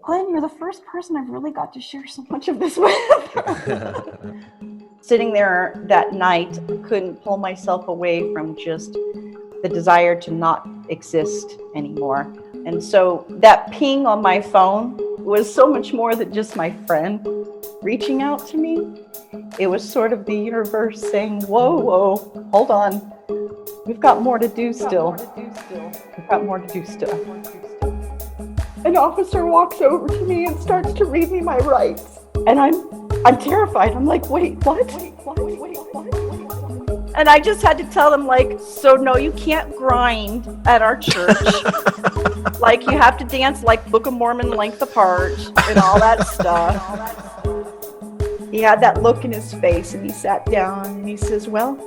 Glenn, you're the first person I've really got to share so much of this with. Sitting there that night, couldn't pull myself away from just the desire to not exist anymore. And so that ping on my phone was so much more than just my friend reaching out to me. It was sort of the universe saying, whoa, hold on. We've got more to do still. We've got more to do still. An officer walks over to me and starts to read me my rights. And I'm terrified. I'm like, wait, what? And I just had to tell them, like, so no, you can't grind at our church. Like, you have to dance like Book of Mormon length apart and all that stuff. He had that look in his face and he sat down and he says, well,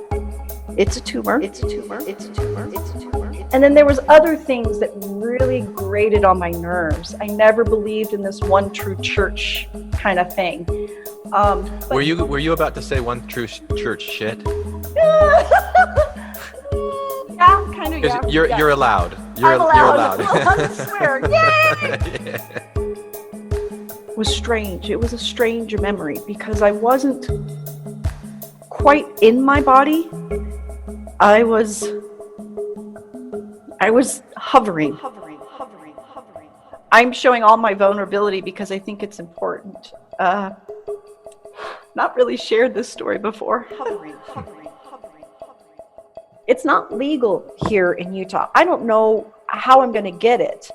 it's a tumor. It's a tumor. It's a tumor. It's a tumor. And then there was other things that really grated on my nerves. I never believed in this one true church kind of thing. Were you about to say one true church shit? Yeah, kind of. Yeah. You're allowed. You're allowed. I swear. Yay! Yeah. It was strange. It was a strange memory because I wasn't quite in my body. I was hovering. I'm showing all my vulnerability because I think it's important. Not really shared this story before. Hovering. It's not legal here in Utah. I don't know how I'm going to get it.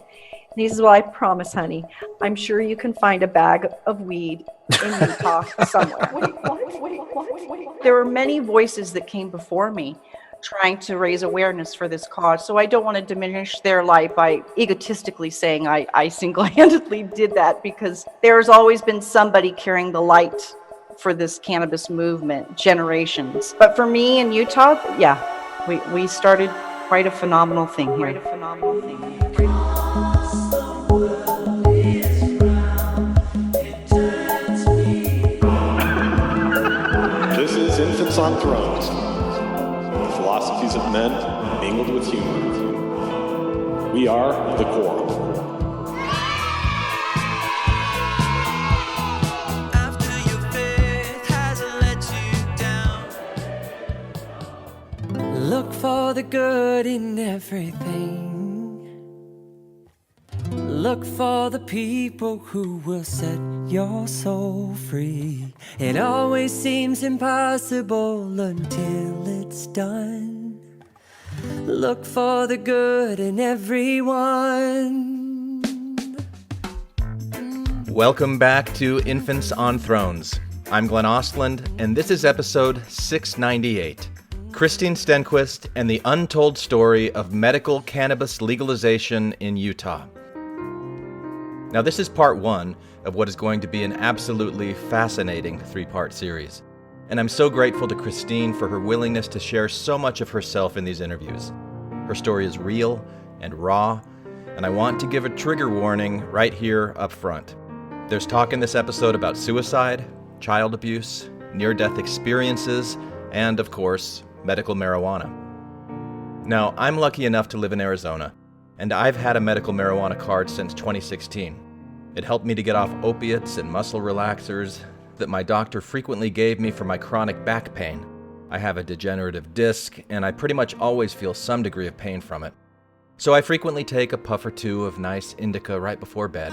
And he says, well, I promise, honey, I'm sure you can find a bag of weed in Utah somewhere. Wait. There were many voices that came before me trying to raise awareness for this cause. So I don't want to diminish their light by egotistically saying I single-handedly did that, because there's always been somebody carrying the light for this cannabis movement, generations. But for me in Utah, yeah, we started quite a phenomenal thing here. This is Infants on Thrones, the philosophies of men mingled with humor. We are the Quorum. Look for the good in everything. Look for the people who will set your soul free. It always seems impossible until it's done. Look for the good in everyone. Welcome back to Infants on Thrones. I'm Glenn Ostland, and this is episode 698. Christine Stenquist and the untold story of medical cannabis legalization in Utah. Now, this is part one of what is going to be an absolutely fascinating three-part series. And I'm so grateful to Christine for her willingness to share so much of herself in these interviews. Her story is real and raw, and I want to give a trigger warning right here up front. There's talk in this episode about suicide, child abuse, near-death experiences, and, of course, medical marijuana. Now, I'm lucky enough to live in Arizona, and I've had a medical marijuana card since 2016. It helped me to get off opiates and muscle relaxers that my doctor frequently gave me for my chronic back pain. I have a degenerative disc, and I pretty much always feel some degree of pain from it. So I frequently take a puff or two of nice indica right before bed.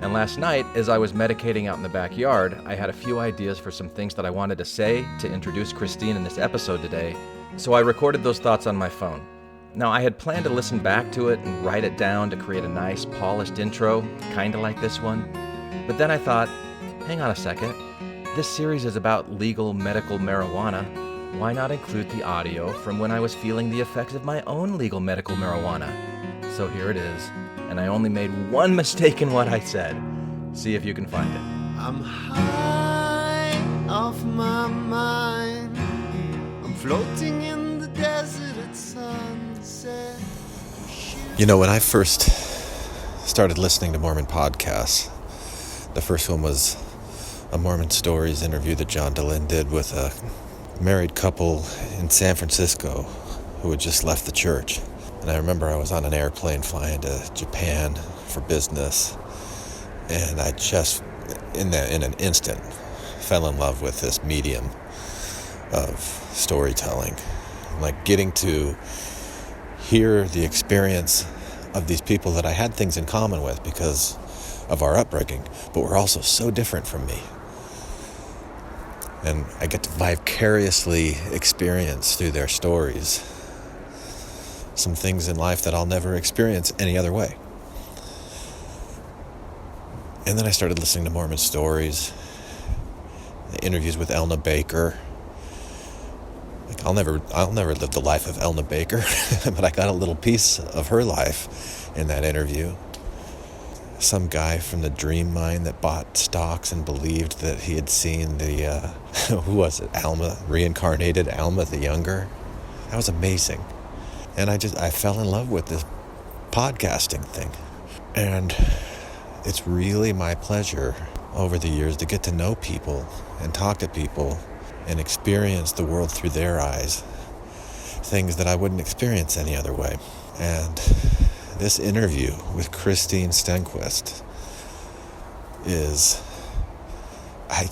And last night, as I was medicating out in the backyard, I had a few ideas for some things that I wanted to say to introduce Christine in this episode today, so I recorded those thoughts on my phone. Now, I had planned to listen back to it and write it down to create a nice, polished intro, kinda like this one. But then I thought, hang on a second, this series is about legal medical marijuana. Why not include the audio from when I was feeling the effects of my own legal medical marijuana? So here it is, and I only made one mistake in what I said. See if you can find it. I'm high off my mind. I'm floating in the desert at sunset. You know, when I first started listening to Mormon podcasts, the first one was a Mormon Stories interview that John DeLynn did with a married couple in San Francisco who had just left the church. And I remember I was on an airplane flying to Japan for business. And I just, in an instant, fell in love with this medium of storytelling. Like getting to hear the experience of these people that I had things in common with because of our upbringing, but were also so different from me. And I get to vicariously experience through their stories some things in life that I'll never experience any other way. And then I started listening to Mormon stories, interviews with Elna Baker. Like I'll never live the life of Elna Baker, but I got a little piece of her life in that interview. Some guy from the Dream Mine that bought stocks and believed that he had seen the, who was it, Alma, reincarnated Alma the Younger. That was amazing. And I fell in love with this podcasting thing. And it's really my pleasure over the years to get to know people and talk to people and experience the world through their eyes, things that I wouldn't experience any other way. And this interview with Christine Stenquist is, I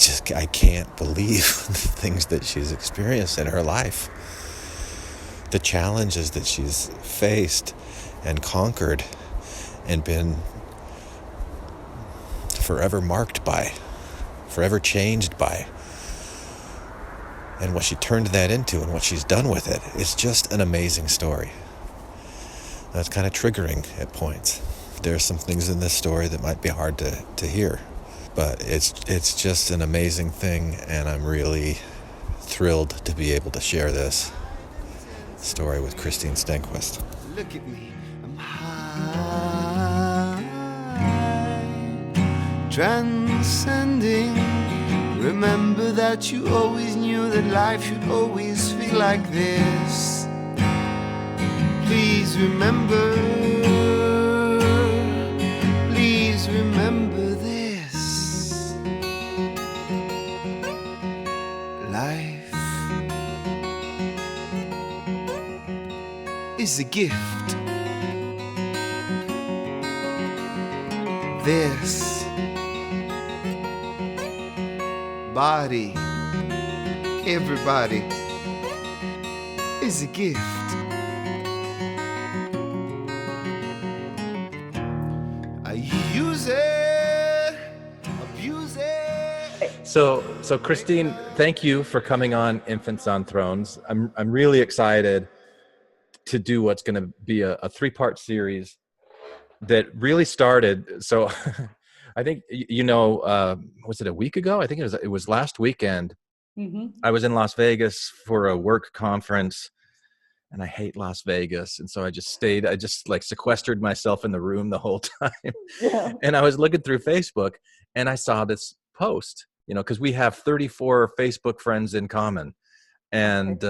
can't believe the things that she's experienced in her life, the challenges that she's faced and conquered and been forever marked by, forever changed by. And what she turned that into and what she's done with it is just an amazing story. That's kind of triggering at points. There's some things in this story that might be hard to hear, but it's just an amazing thing, and I'm really thrilled to be able to share this story with Christine Stenquist. Look at me, I'm high, transcending. Remember that you always knew that life should always feel like this. Please remember this. Life is a gift. This body, everybody, is a gift. I use it, abuse it. So Christine, thank you for coming on Infants on Thrones. I'm really excited to do what's going to be a 3-part series that really started. So I think, was it a week ago? I think it was last weekend. Mm-hmm. I was in Las Vegas for a work conference, and I hate Las Vegas. And so I just sequestered myself in the room the whole time. Yeah. And I was looking through Facebook, and I saw this post, because we have 34 Facebook friends in common. And,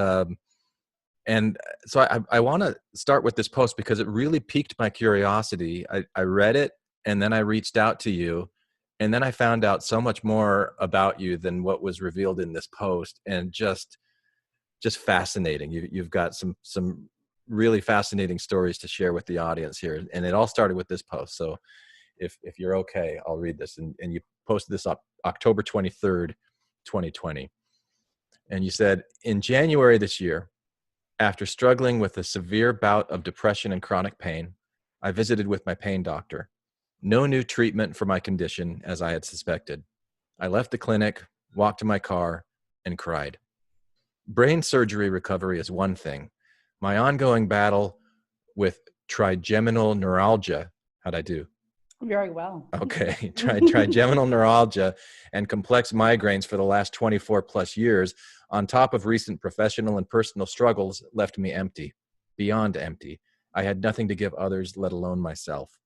and so I want to start with this post because it really piqued my curiosity. I read it, and then I reached out to you, and then I found out so much more about you than what was revealed in this post, and just fascinating. You've got some really fascinating stories to share with the audience here, and it all started with this post. So if you're okay, I'll read this. And you posted this up October 23rd, 2020. And you said, in January this year, after struggling with a severe bout of depression and chronic pain, I visited with my pain doctor. No new treatment for my condition, as I had suspected. I left the clinic, walked to my car, and cried. Brain surgery recovery is one thing. My ongoing battle with trigeminal neuralgia, how'd I do? Very well. Okay, trigeminal neuralgia and complex migraines for the last 24 plus years, on top of recent professional and personal struggles, left me empty, beyond empty. I had nothing to give others, let alone myself.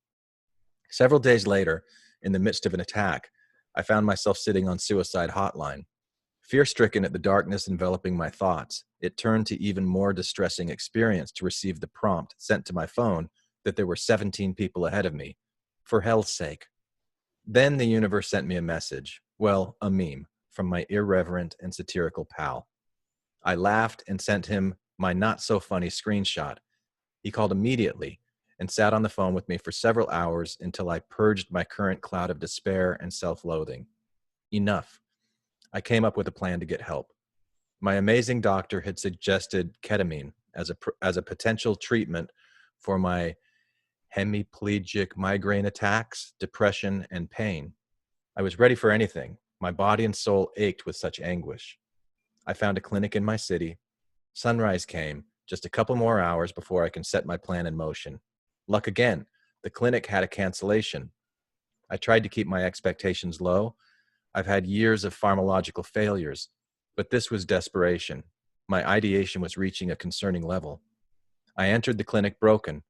Several days later, in the midst of an attack, I found myself sitting on suicide hotline. Fear-stricken at the darkness enveloping my thoughts, it turned to even more distressing experience to receive the prompt sent to my phone that there were 17 people ahead of me. For hell's sake. Then the universe sent me a message, well, a meme, from my irreverent and satirical pal. I laughed and sent him my not-so-funny screenshot. He called immediately and sat on the phone with me for several hours until I purged my current cloud of despair and self-loathing. Enough. I came up with a plan to get help. My amazing doctor had suggested ketamine as a potential treatment for my hemiplegic migraine attacks, depression, and pain. I was ready for anything. My body and soul ached with such anguish. I found a clinic in my city. Sunrise came, just a couple more hours before I can set my plan in motion. Luck again, the clinic had a cancellation. I tried to keep my expectations low. I've had years of pharmacological failures, but this was desperation. My ideation was reaching a concerning level. I entered the clinic broken,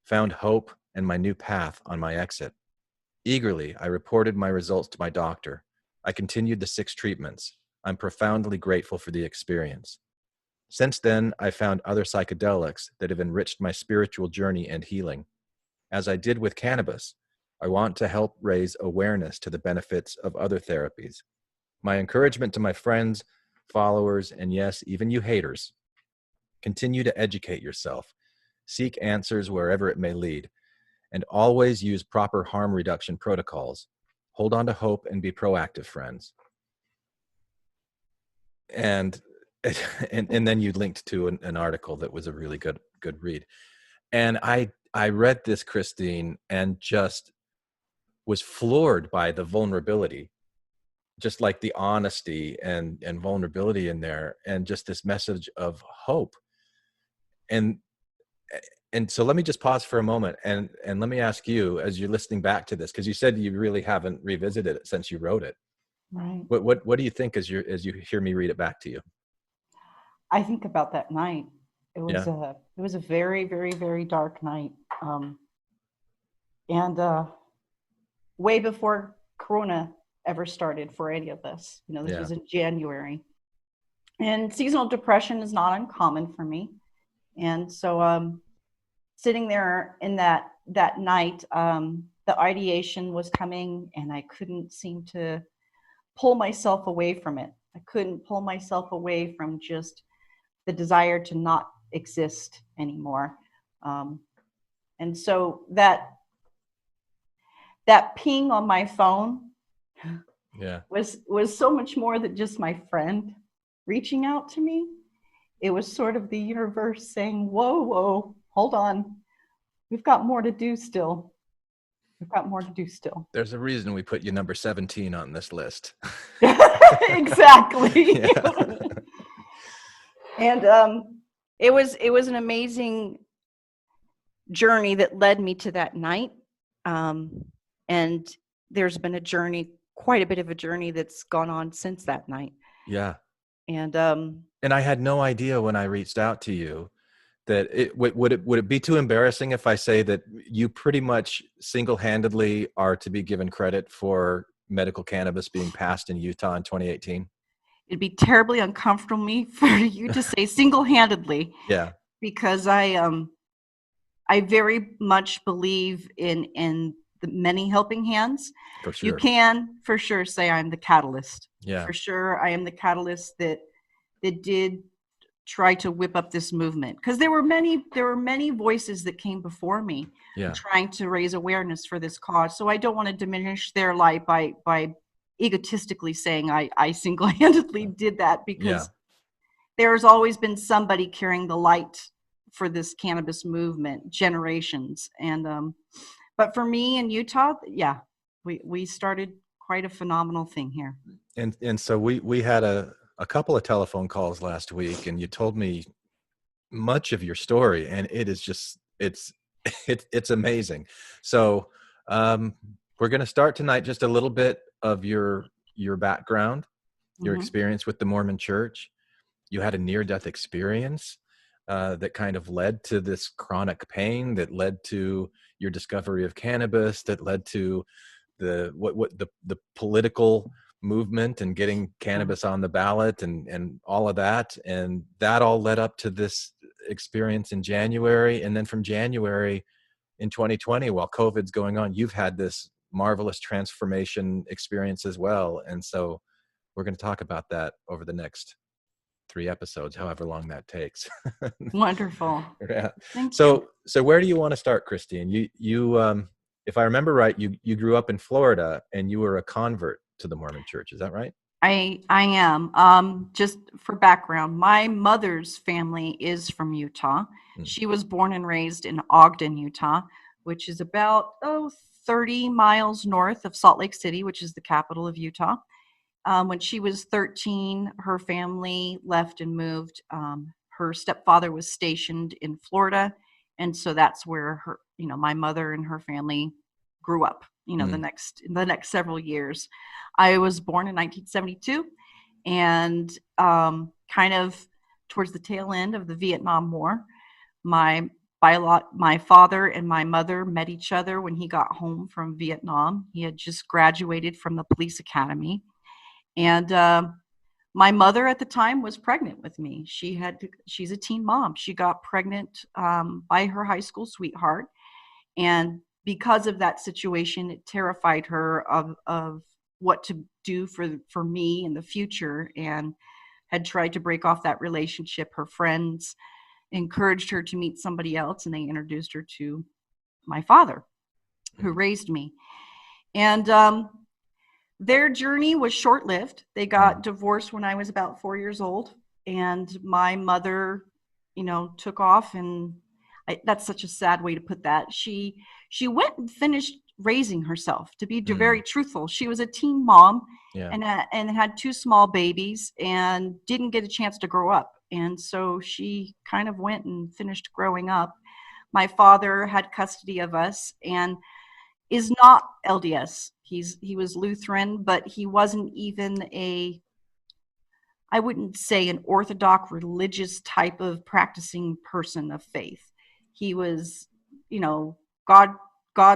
found hope and my new path on my exit. Eagerly, I reported my results to my doctor. I continued the 6 treatments. I'm profoundly grateful for the experience. Since then, I found other psychedelics that have enriched my spiritual journey and healing. As I did with cannabis, I want to help raise awareness to the benefits of other therapies. My encouragement to my friends, followers, and yes, even you haters: continue to educate yourself, seek answers wherever it may lead, and always use proper harm reduction protocols. Hold on to hope and be proactive, friends. And then you linked to an article that was a really good read. And I read this, Christine, and just was floored by the vulnerability, just like the honesty and vulnerability in there, and just this message of hope. And so let me just pause for a moment and let me ask you, as you're listening back to this, because you said you really haven't revisited it since you wrote it. Right. What do you think as you hear me read it back to you? I think about that night. It was Yeah. it was a very, very, very dark night. And way before Corona ever started for any of us. This Yeah. was in January. And seasonal depression is not uncommon for me. And so sitting there in that night, the ideation was coming and I couldn't seem to pull myself away from it. I couldn't pull myself away from just the desire to not exist anymore. And so that ping on my phone Yeah. was so much more than just my friend reaching out to me. It was sort of the universe saying, whoa, hold on. We've got more to do still. There's a reason we put you number 17 on this list. Exactly. Yeah. And it was an amazing journey that led me to that night. And there's been quite a bit of a journey that's gone on since that night. Yeah. And I had no idea when I reached out to you that would it be too embarrassing if I say that you pretty much single-handedly are to be given credit for medical cannabis being passed in Utah in 2018? it'd be terribly uncomfortable for you to say single-handedly. Yeah. Because I very much believe in the many helping hands. For sure. You can for sure say I'm the catalyst. Yeah. For sure, I am the catalyst that did try to whip up this movement, because there were many voices that came before me, Yeah. trying to raise awareness for this cause. So I don't want to diminish their light by egotistically saying I single-handedly did that, because there's always been somebody carrying the light for this cannabis movement, generations. And but for me in Utah, we started quite a phenomenal thing here. And so we had a couple of telephone calls last week, and you told me much of your story, and it is just it's amazing. So we're going to start tonight just a little bit of your background, your experience with the Mormon Church. You had a near-death experience that kind of led to this chronic pain, that led to your discovery of cannabis, that led to the political movement and getting cannabis on the ballot and all of that. And that all led up to this experience in January. And then from January in 2020, while COVID's going on, you've had this marvelous transformation experience as well. And so we're going to talk about that over the next 3 episodes, however long that takes. Wonderful. Yeah. Thank So you. where do you want to start, Christine? You if I remember right, you grew up in Florida and you were a convert to the Mormon Church. Is that right? I am. Just for background, my mother's family is from Utah. Mm. She was born and raised in Ogden, Utah, which is about 30 miles north of Salt Lake City, which is the capital of Utah. When she was 13, her family left and moved. Her stepfather was stationed in Florida, and so that's where my mother and her family grew up. The next several years. I was born in 1972, and kind of towards the tail end of the Vietnam War. My father and my mother met each other when he got home from Vietnam. He had just graduated from the police academy. And my mother at the time was pregnant with me. She's a teen mom. She got pregnant by her high school sweetheart. And because of that situation, it terrified her of what to do for me in the future, and had tried to break off that relationship. Her friends encouraged her to meet somebody else, and they introduced her to my father, who raised me. And their journey was short-lived. They got divorced when I was about 4 years old, and my mother, took off, and that's such a sad way to put that. She went and finished raising herself. To be very truthful, she was a teen mom, and had 2 small babies, and didn't get a chance to grow up. And so she kind of went and finished growing up. My father had custody of us, and is not LDS. He was Lutheran, but he wasn't even I wouldn't say an orthodox religious type of practicing person of faith. He was, God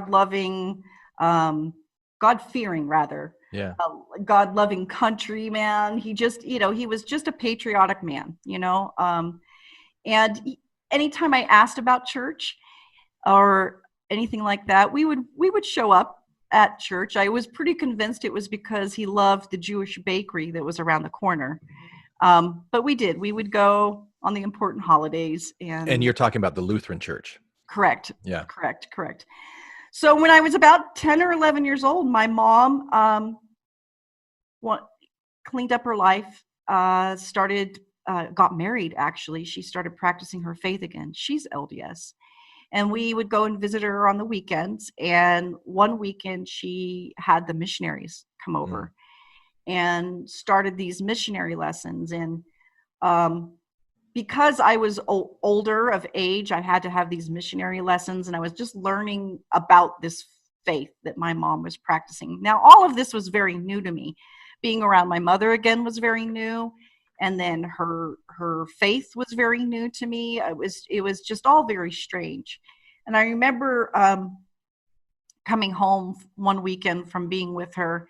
loving, God fearing rather. Yeah. God loving countryman. He just, he was just a patriotic man, and anytime I asked about church or anything like that, we would show up at church. I was pretty convinced it was because he loved the Jewish bakery that was around the corner. But we would go on the important holidays. And you're talking about the Lutheran Church. Correct. Yeah. Correct. So when I was about 10 or 11 years old, my mom cleaned up her life, got married, actually. She started practicing her faith again. She's LDS. And we would go and visit her on the weekends. And one weekend she had the missionaries come over and started these missionary lessons. And because I was older of age, I had to have these missionary lessons. And I was just learning about this faith that my mom was practicing. Now, all of this was very new to me. Being around my mother again was very new. And then her faith was very new to me. It was just all very strange. And I remember coming home one weekend from being with her,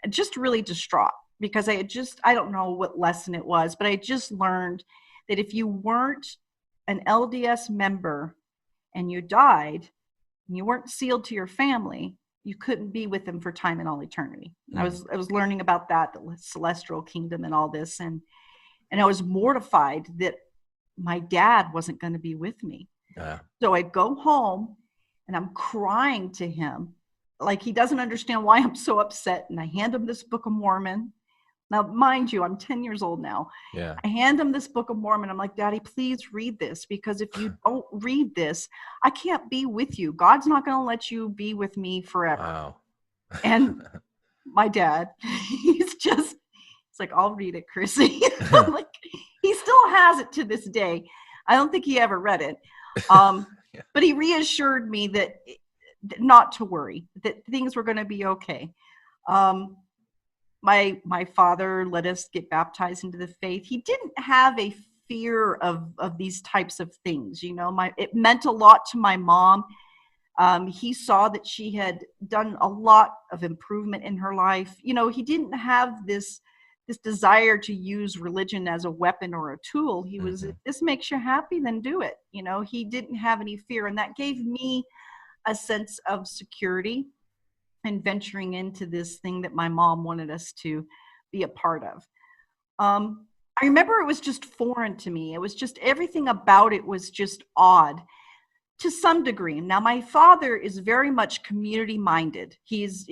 just really distraught, because I don't know what lesson it was, but I just learned that if you weren't an LDS member and you died and you weren't sealed to your family, you couldn't be with them for time and all eternity. I was learning about that, the celestial kingdom and all this. And I was mortified that my dad wasn't going to be with me. So I go home and I'm crying to him like he doesn't understand why I'm so upset. And I hand him this Book of Mormon. Now, mind you, I'm 10 years old now. Yeah. I hand him this Book of Mormon. I'm like, Daddy, please read this, because if you don't read this, I can't be with you. God's not going to let you be with me forever. Wow. And my dad, it's like, I'll read it, Chrissy. Like, he still has it to this day. I don't think he ever read it. But he reassured me that not to worry, that things were going to be okay. My father let us get baptized into the faith. He didn't have a fear of these types of things. It meant a lot to my mom. He saw that she had done a lot of improvement in her life. He didn't have this desire to use religion as a weapon or a tool. He was, if this makes you happy, then do it. He didn't have any fear. And that gave me a sense of security in venturing into this thing that my mom wanted us to be a part of. I remember it was just foreign to me. It was just everything about it was just odd to some degree. Now, my father is very much community minded. He's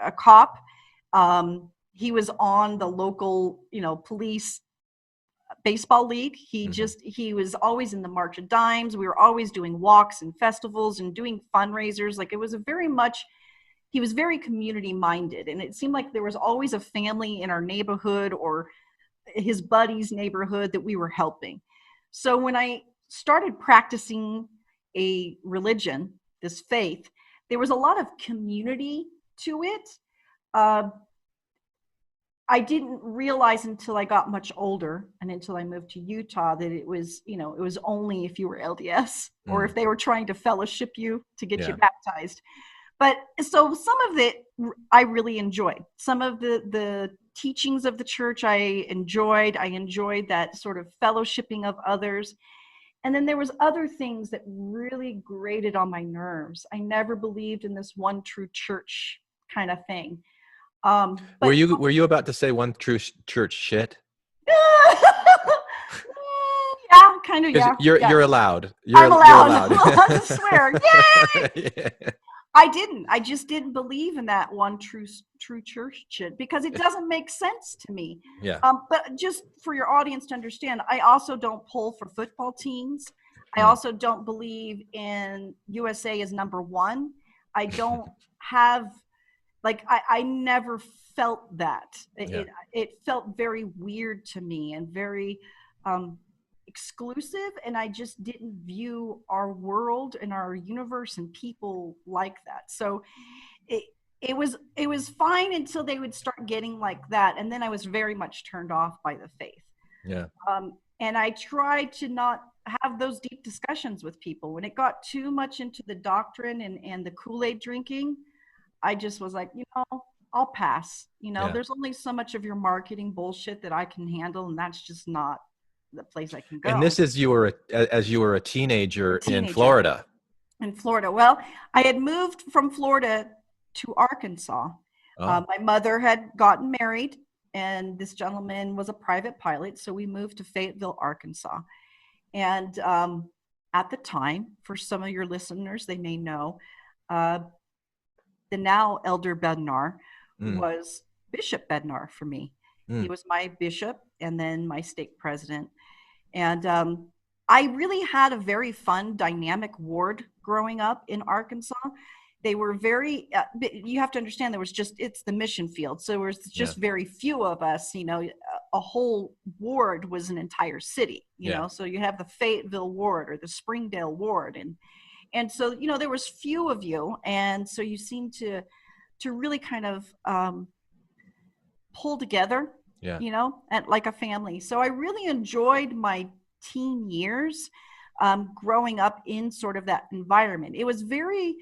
a cop. He was on the local, police baseball league. He was always in the March of Dimes. We were always doing walks and festivals and doing fundraisers. Like, it was he was very community minded. And it seemed like there was always a family in our neighborhood or his buddy's neighborhood that we were helping. So when I started practicing a religion, this faith, there was a lot of community to it. I didn't realize until I got much older and until I moved to Utah that it was only if you were LDS or if they were trying to fellowship you to get you baptized. But so some of it I really enjoyed. Some of the teachings of the church I enjoyed. I enjoyed that sort of fellowshipping of others. And then there was other things that really grated on my nerves. I never believed in this one true church kind of thing. Were you about to say one true church shit? Yeah, kind of. Yeah, you're allowed. I'm allowed. You're allowed. I'm allowed to swear. Yay! Yeah. I just didn't believe in that one true church shit because it doesn't make sense to me. Yeah. But just for your audience to understand, I also don't pull for football teams. I also don't believe in USA as number one. I don't have, I never felt that. It felt very weird to me and very exclusive, and I just didn't view our world and our universe and people like that. So it was fine until they would start getting like that, and then I was very much turned off by the faith. Yeah. And I tried to not have those deep discussions with people. When it got too much into the doctrine and the Kool-Aid drinking, I just was like, I'll pass. There's only so much of your marketing bullshit that I can handle, and that's just not the place I can go. And this is as you were a teenager in Florida. In Florida. Well, I had moved from Florida to Arkansas. My mother had gotten married, and this gentleman was a private pilot, so we moved to Fayetteville, Arkansas. And at the time, for some of your listeners, they may know, the now Elder Bednar was Bishop Bednar for me. He was my bishop and then my stake president. And I really had a very fun, dynamic ward growing up in Arkansas. They were very, you have to understand, it's the mission field. So there was just very few of us, a whole ward was an entire city, you know, so you have the Fayetteville ward or the Springdale ward. And so, there was few of you. And so you seemed to really kind of pull together, and like a family. So I really enjoyed my teen years growing up in sort of that environment. It was very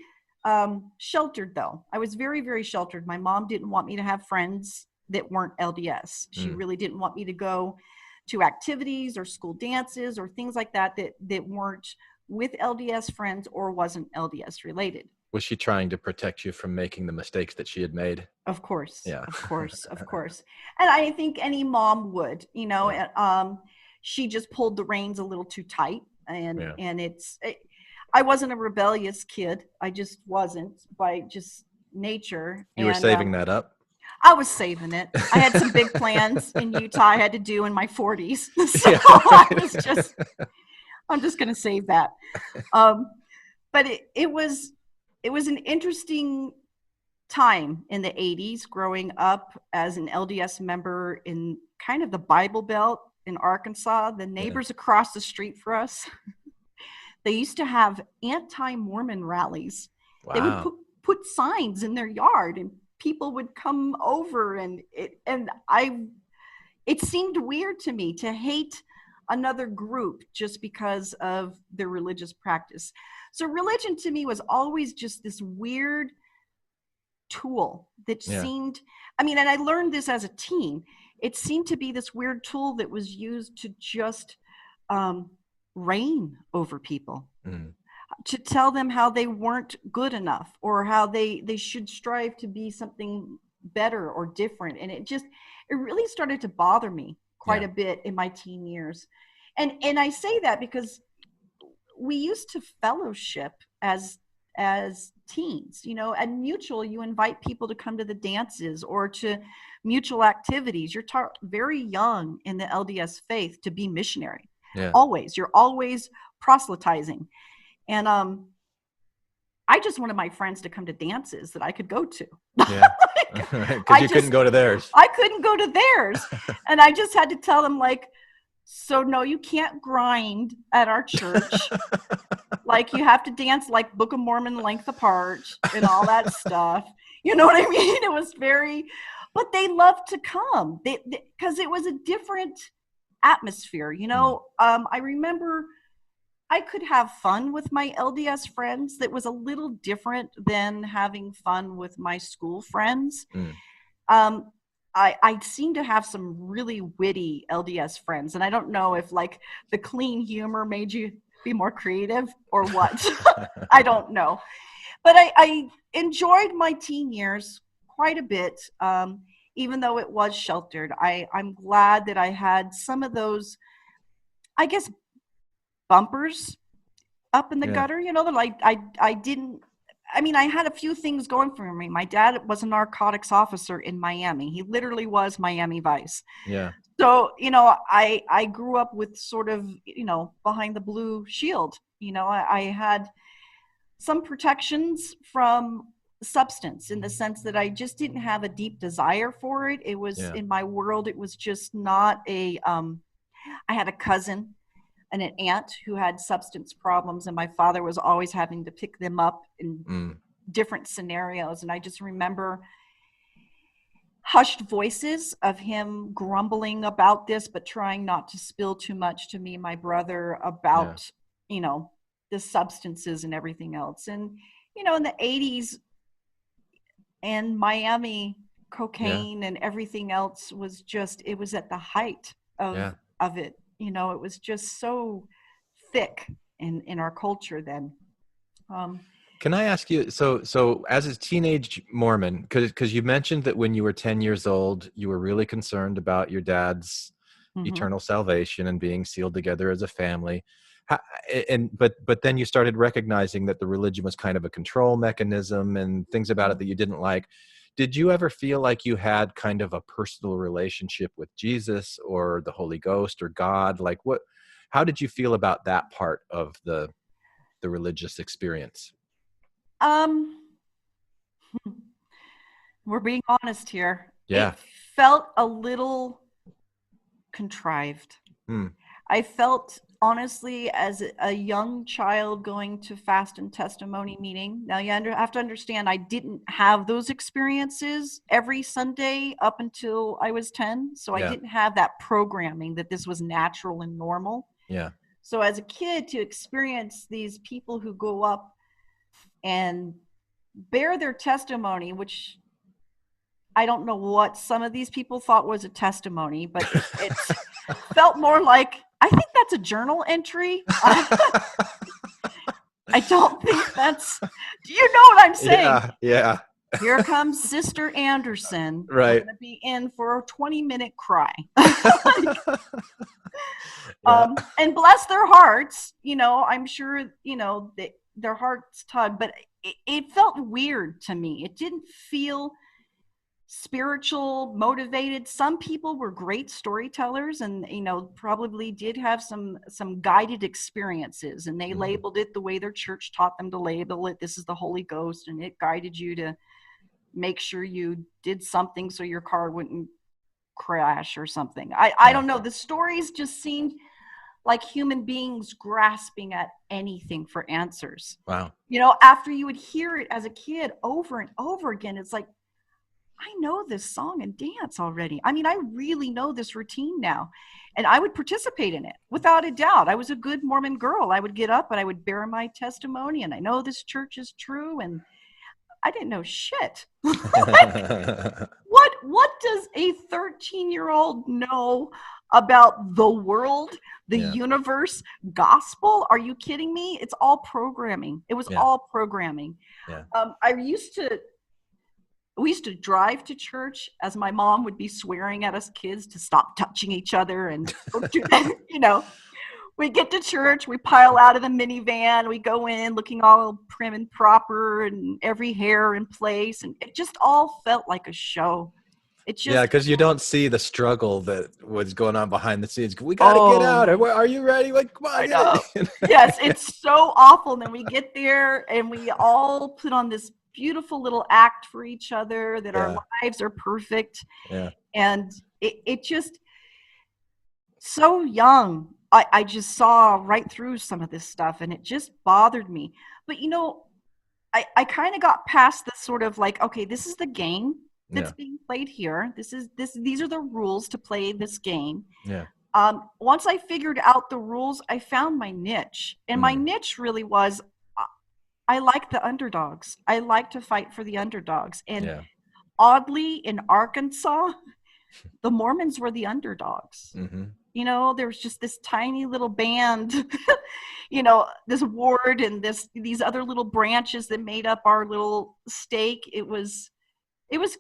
sheltered, though. I was very, very sheltered. My mom didn't want me to have friends that weren't LDS. She really didn't want me to go to activities or school dances or things like that weren't with LDS friends or wasn't LDS related. Was she trying to protect you from making the mistakes that she had made? Of course. Yeah. Of course. And I think any mom would, she just pulled the reins a little too tight. And I wasn't a rebellious kid. I just wasn't by just nature. You were saving that up? I was saving it. I had some big plans in Utah I had to do in my 40s. So I'm just going to save that. But it was an interesting time in the 80s growing up as an LDS member in kind of the Bible Belt in Arkansas. The neighbors across the street for us, they used to have anti-Mormon rallies. Wow. They would put signs in their yard and people would come over and it seemed weird to me to hate another group just because of their religious practice. So religion to me was always just this weird tool that seemed, and I learned this as a teen. It seemed to be this weird tool that was used to just reign over people, to tell them how they weren't good enough or how they should strive to be something better or different. And it really started to bother me quite a bit in my teen years. And I say that because we used to fellowship as teens, you know, and mutual, you invite people to come to the dances or to mutual activities. You're taught very young in the LDS faith to be missionary. Yeah. Always. You're always proselytizing. And I just wanted my friends to come to dances that I could go to. Yeah. Because you couldn't go to theirs. I couldn't go to theirs. And I just had to tell them, like, so no, you can't grind at our church. Like, you have to dance like Book of Mormon length apart and all that stuff. You know what I mean? It was but they loved to come because it was a different atmosphere. You know, I remember I could have fun with my LDS friends that was a little different than having fun with my school friends. I seem to have some really witty LDS friends, and I don't know if like the clean humor made you be more creative or what. I don't know. But I enjoyed my teen years quite a bit, even though it was sheltered. I'm glad that I had some of those, I guess, bumpers up in the gutter, you know, that I didn't, I mean, I had a few things going for me. My dad was a narcotics officer in Miami. He literally was Miami Vice. Yeah. So, you know, I grew up with sort of, you know, behind the blue shield. You know, I had some protections from substance in the sense that I just didn't have a deep desire for it. It was in my world, it was just not I had a cousin and an aunt who had substance problems, and my father was always having to pick them up in different scenarios. And I just remember hushed voices of him grumbling about this, but trying not to spill too much to me and my brother about, you know, the substances and everything else. And, you know, in the 80s and Miami, cocaine and everything else was just, it was at the height of it. You know, it was just so thick in our culture then. Can I ask you, so as a teenage Mormon, because you mentioned that when you were 10 years old, you were really concerned about your dad's eternal salvation and being sealed together as a family. But then you started recognizing that the religion was kind of a control mechanism and things about it that you didn't like. Did you ever feel like you had kind of a personal relationship with Jesus or the Holy Ghost or God? Like how did you feel about that part of the religious experience? We're being honest here. Yeah. It felt a little contrived. I felt, honestly, as a young child going to fast and testimony meeting. Now, you have to understand, I didn't have those experiences every Sunday up until I was 10. So I didn't have that programming that this was natural and normal. Yeah. So as a kid, to experience these people who go up and bear their testimony, which I don't know what some of these people thought was a testimony, but it felt more like, I think that's a journal entry. I don't think that's, do you know what I'm saying? Yeah. Here comes Sister Anderson. Right. Going to be in for a 20-minute cry. And bless their hearts, you know, I'm sure, you know, their hearts tug, but it felt weird to me. It didn't feel spiritual, motivated. Some people were great storytellers and, you know, probably did have some guided experiences, and they labeled it the way their church taught them to label it. This is the Holy Ghost, and it guided you to make sure you did something so your car wouldn't crash or something. I don't know. The stories just seemed like human beings grasping at anything for answers. Wow. You know, after you would hear it as a kid over and over again, it's like, I know this song and dance already. I mean, I really know this routine now. And I would participate in it without a doubt. I was a good Mormon girl. I would get up and I would bear my testimony, and I know this church is true. And I didn't know shit. What does a 13-year-old know about the world, the universe, gospel? Are you kidding me? It's all programming. It was all programming. Yeah. I used to we used to drive to church as my mom would be swearing at us kids to stop touching each other and don't do that, We get to church, we pile out of the minivan, we go in looking all prim and proper and every hair in place. And it just all felt like a show. It just, Yeah, because you don't see the struggle that was going on behind the scenes. We got to get out. Are you ready? Like, come on. I know. Yes, it's so awful. And then we get there and we all put on this beautiful little act for each other that our lives are perfect. Yeah. And it just, so young. I just saw right through some of this stuff and it just bothered me. But, I kind of got past this sort of like, okay, this is the game that's being played here. These are the rules to play this game. Yeah. Once I figured out the rules, I found my niche. And my niche really was, I like the underdogs. I like to fight for the underdogs. And oddly, in Arkansas, the Mormons were the underdogs. Mm-hmm. There was just this tiny little band, this ward and these other little branches that made up our little stake. It was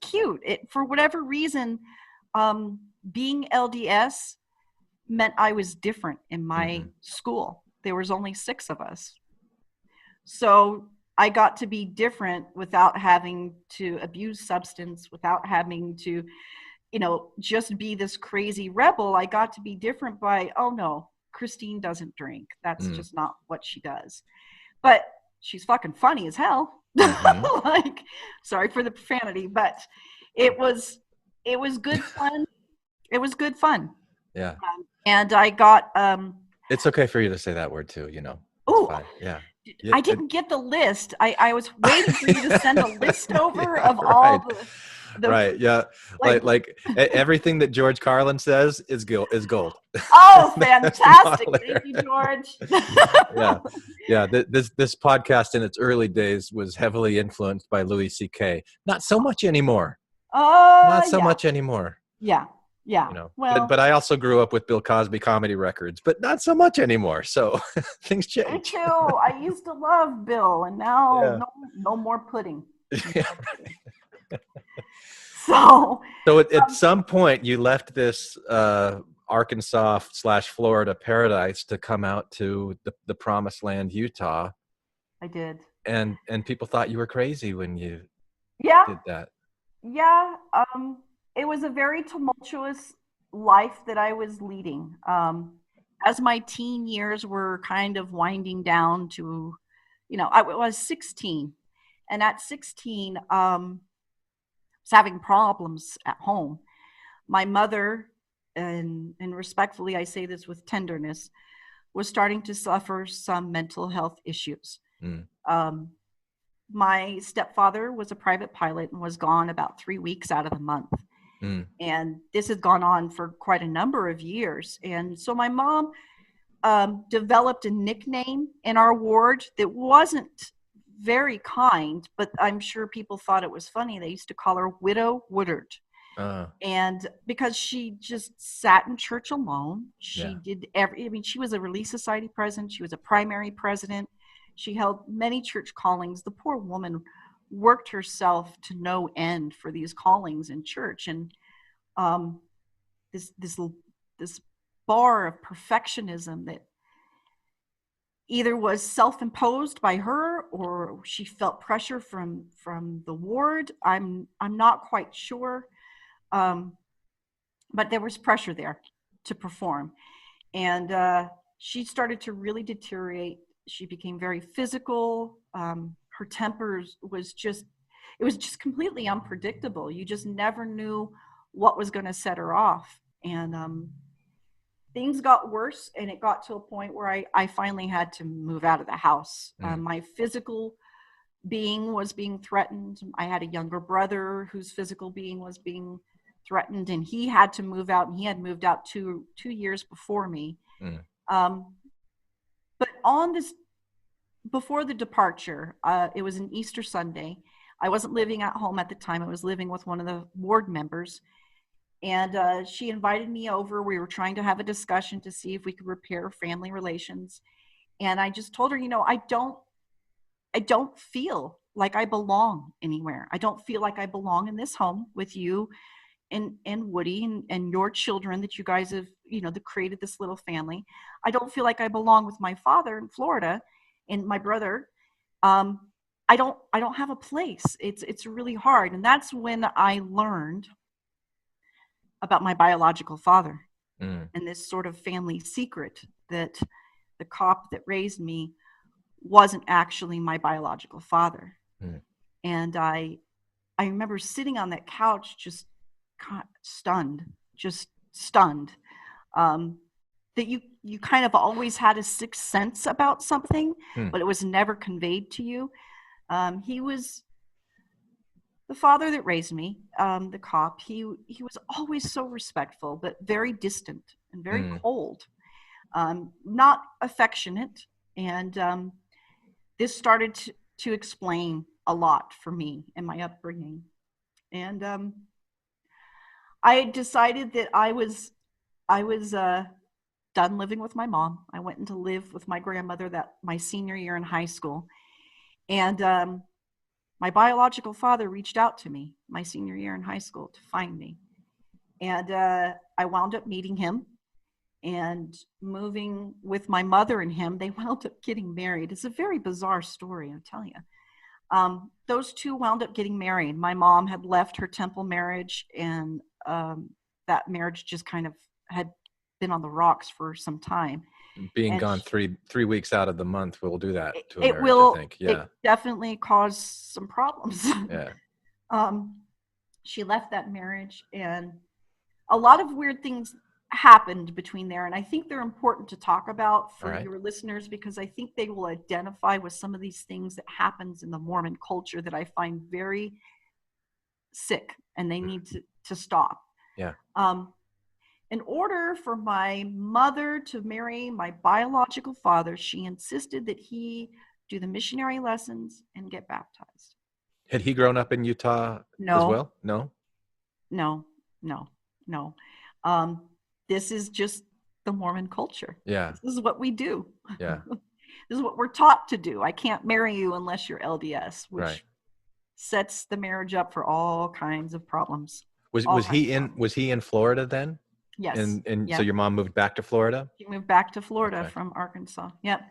cute. For whatever reason, being LDS meant I was different in my school. There was only 6 of us. So I got to be different without having to abuse substance, without having to just be this crazy rebel. I got to be different by, oh no, Christine doesn't drink. That's just not what she does. But she's fucking funny as hell. Like, sorry for the profanity, but it was good fun. It was good fun. Yeah. And I got, it's okay for you to say that word too, Oh, yeah. I didn't get the list. I was waiting for you to send a list over of all the right. Yeah. Like everything that George Carlin says is gold. Oh, fantastic. Thank you, George. Yeah. This podcast in its early days was heavily influenced by Louis C.K. Not so much anymore. Not so much anymore. Yeah. Well, but I also grew up with Bill Cosby comedy records, but not so much anore. So things change. Me too. I used to love Bill, and now no more pudding. Yeah. So at some point you left this Arkansas/Florida paradise to come out to the promised land, Utah. I did. And people thought you were crazy when you did that. Yeah. It was a very tumultuous life that I was leading. As my teen years were kind of winding down to, I was 16. And at 16, was having problems at home. My mother, and respectfully, I say this with tenderness, was starting to suffer some mental health issues. My stepfather was a private pilot and was gone about 3 weeks out of the month. And this had gone on for quite a number of years. And so my mom developed a nickname in our ward that wasn't very kind, but I'm sure people thought it was funny. They used to call her Widow Woodard. And because she just sat in church alone, she did she was a Relief Society president. She was a primary president. She held many church callings. The poor woman worked herself to no end for these callings in church. And this bar of perfectionism that either was self-imposed by her or she felt pressure from the ward. I'm not quite sure. But there was pressure there to perform. And she started to really deteriorate. She became very physical. Her temper was just completely unpredictable. You just never knew what was going to set her off. And things got worse, and it got to a point where I finally had to move out of the house. My physical being was being threatened. I had a younger brother whose physical being was being threatened, and he had to move out, and he had moved out two years before me. But before the departure, it was an Easter Sunday. I wasn't living at home at the time. I was living with one of the ward members. And she invited me over. We were trying to have a discussion to see if we could repair family relations. And I just told her, I don't feel like I belong anywhere. I don't feel like I belong in this home with you and Woody and your children that you guys have, that created this little family. I don't feel like I belong with my father in Florida and my brother. I don't have a place. It's really hard. And that's when I learned about my biological father and this sort of family secret that the cop that raised me wasn't actually my biological father. And I remember sitting on that couch just stunned, that you kind of always had a sixth sense about something, but it was never conveyed to you. He was the father that raised me, the cop. He was always so respectful, but very distant and very cold, not affectionate. And this started to explain a lot for me and my upbringing. And I decided that I was done living with my mom. I went into live with my grandmother my senior year in high school. And my biological father reached out to me my senior year in high school to find me. And I wound up meeting him and moving with my mother and him. They wound up getting married. It's a very bizarre story, I'll tell you. Those two wound up getting married. My mom had left her temple marriage, and that marriage just kind of had been on the rocks for some time. Being gone 3 weeks out of the month will do that to a it marriage, will, I think. Yeah. It definitely caused some problems. Yeah. She left that marriage, and a lot of weird things happened between there. And I think they're important to talk about for your listeners, because I think they will identify with some of these things that happens in the Mormon culture that I find very sick, and they need to stop. Yeah. In order for my mother to marry my biological father, she insisted that he do the missionary lessons and get baptized. Had he grown up in Utah as well? No? No. This is just the Mormon culture. Yeah. This is what we do. Yeah. This is what we're taught to do. I can't marry you unless you're LDS, which sets the marriage up for all kinds of problems. Was he in Florida then? Yes. And so your mom moved back to Florida? He moved back to Florida from Arkansas. Yep.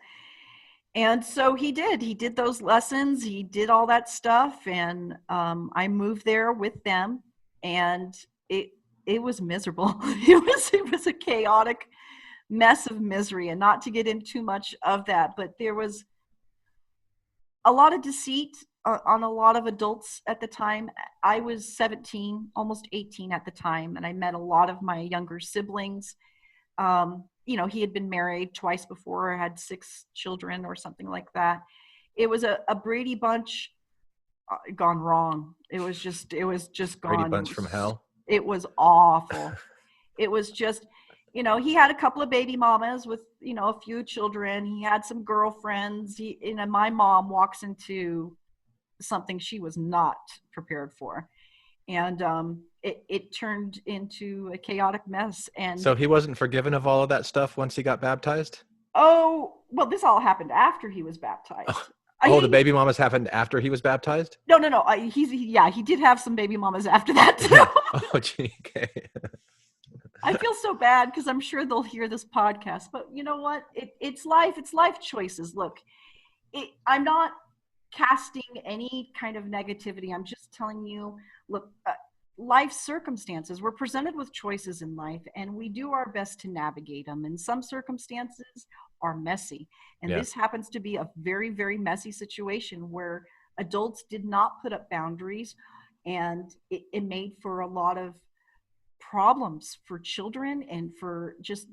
And so he did those lessons. He did all that stuff. And I moved there with them, and it was miserable. It was a chaotic mess of misery, and not to get into too much of that, but there was a lot of deceit on a lot of adults at the time. I was 17, almost 18 at the time, and I met a lot of my younger siblings. He had been married twice before, had 6 children or something like that. It was a Brady Bunch gone wrong. It was just gone. Brady Bunch from hell. It was awful. It was just, he had a couple of baby mamas with, a few children. He had some girlfriends. My mom walks into something she was not prepared for. And it turned into a chaotic mess. And so he wasn't forgiven of all of that stuff once he got baptized? Oh, well, this all happened after he was baptized. The baby mamas happened after he was baptized? No. He did have some baby mamas after that too. Oh, gee, okay. I feel so bad because I'm sure they'll hear this podcast. But you know what? It's life. It's life choices. Look, I'm not casting any kind of negativity. I'm just telling you, look, life circumstances. We're presented with choices in life, and we do our best to navigate them. And some circumstances are messy. And this happens to be a very, very messy situation where adults did not put up boundaries, and it made for a lot of problems for children, and for just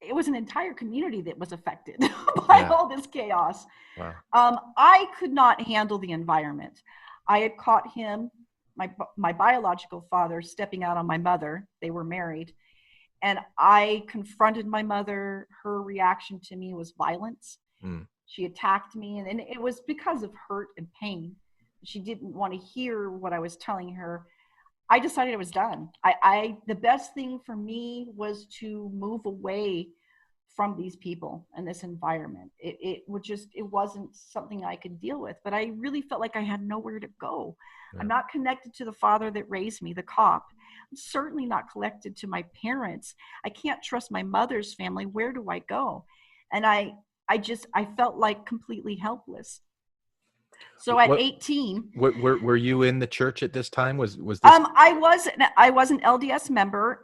it was an entire community that was affected by all this chaos. Wow. I could not handle the environment. I had caught him, my biological father, stepping out on my mother. They were married. And I confronted my mother. Her reaction to me was violence. She attacked me, and it was because of hurt and pain. She didn't want to hear what I was telling her. I decided it was done. The best thing for me was to move away from these people and this environment. It wasn't something I could deal with, but I really felt like I had nowhere to go. Yeah. I'm not connected to the father that raised me, the cop. I'm certainly not connected to my parents. I can't trust my mother's family. Where do I go? And I felt like completely helpless. So at 18, were you in the church at this time? Was this? I was an LDS member.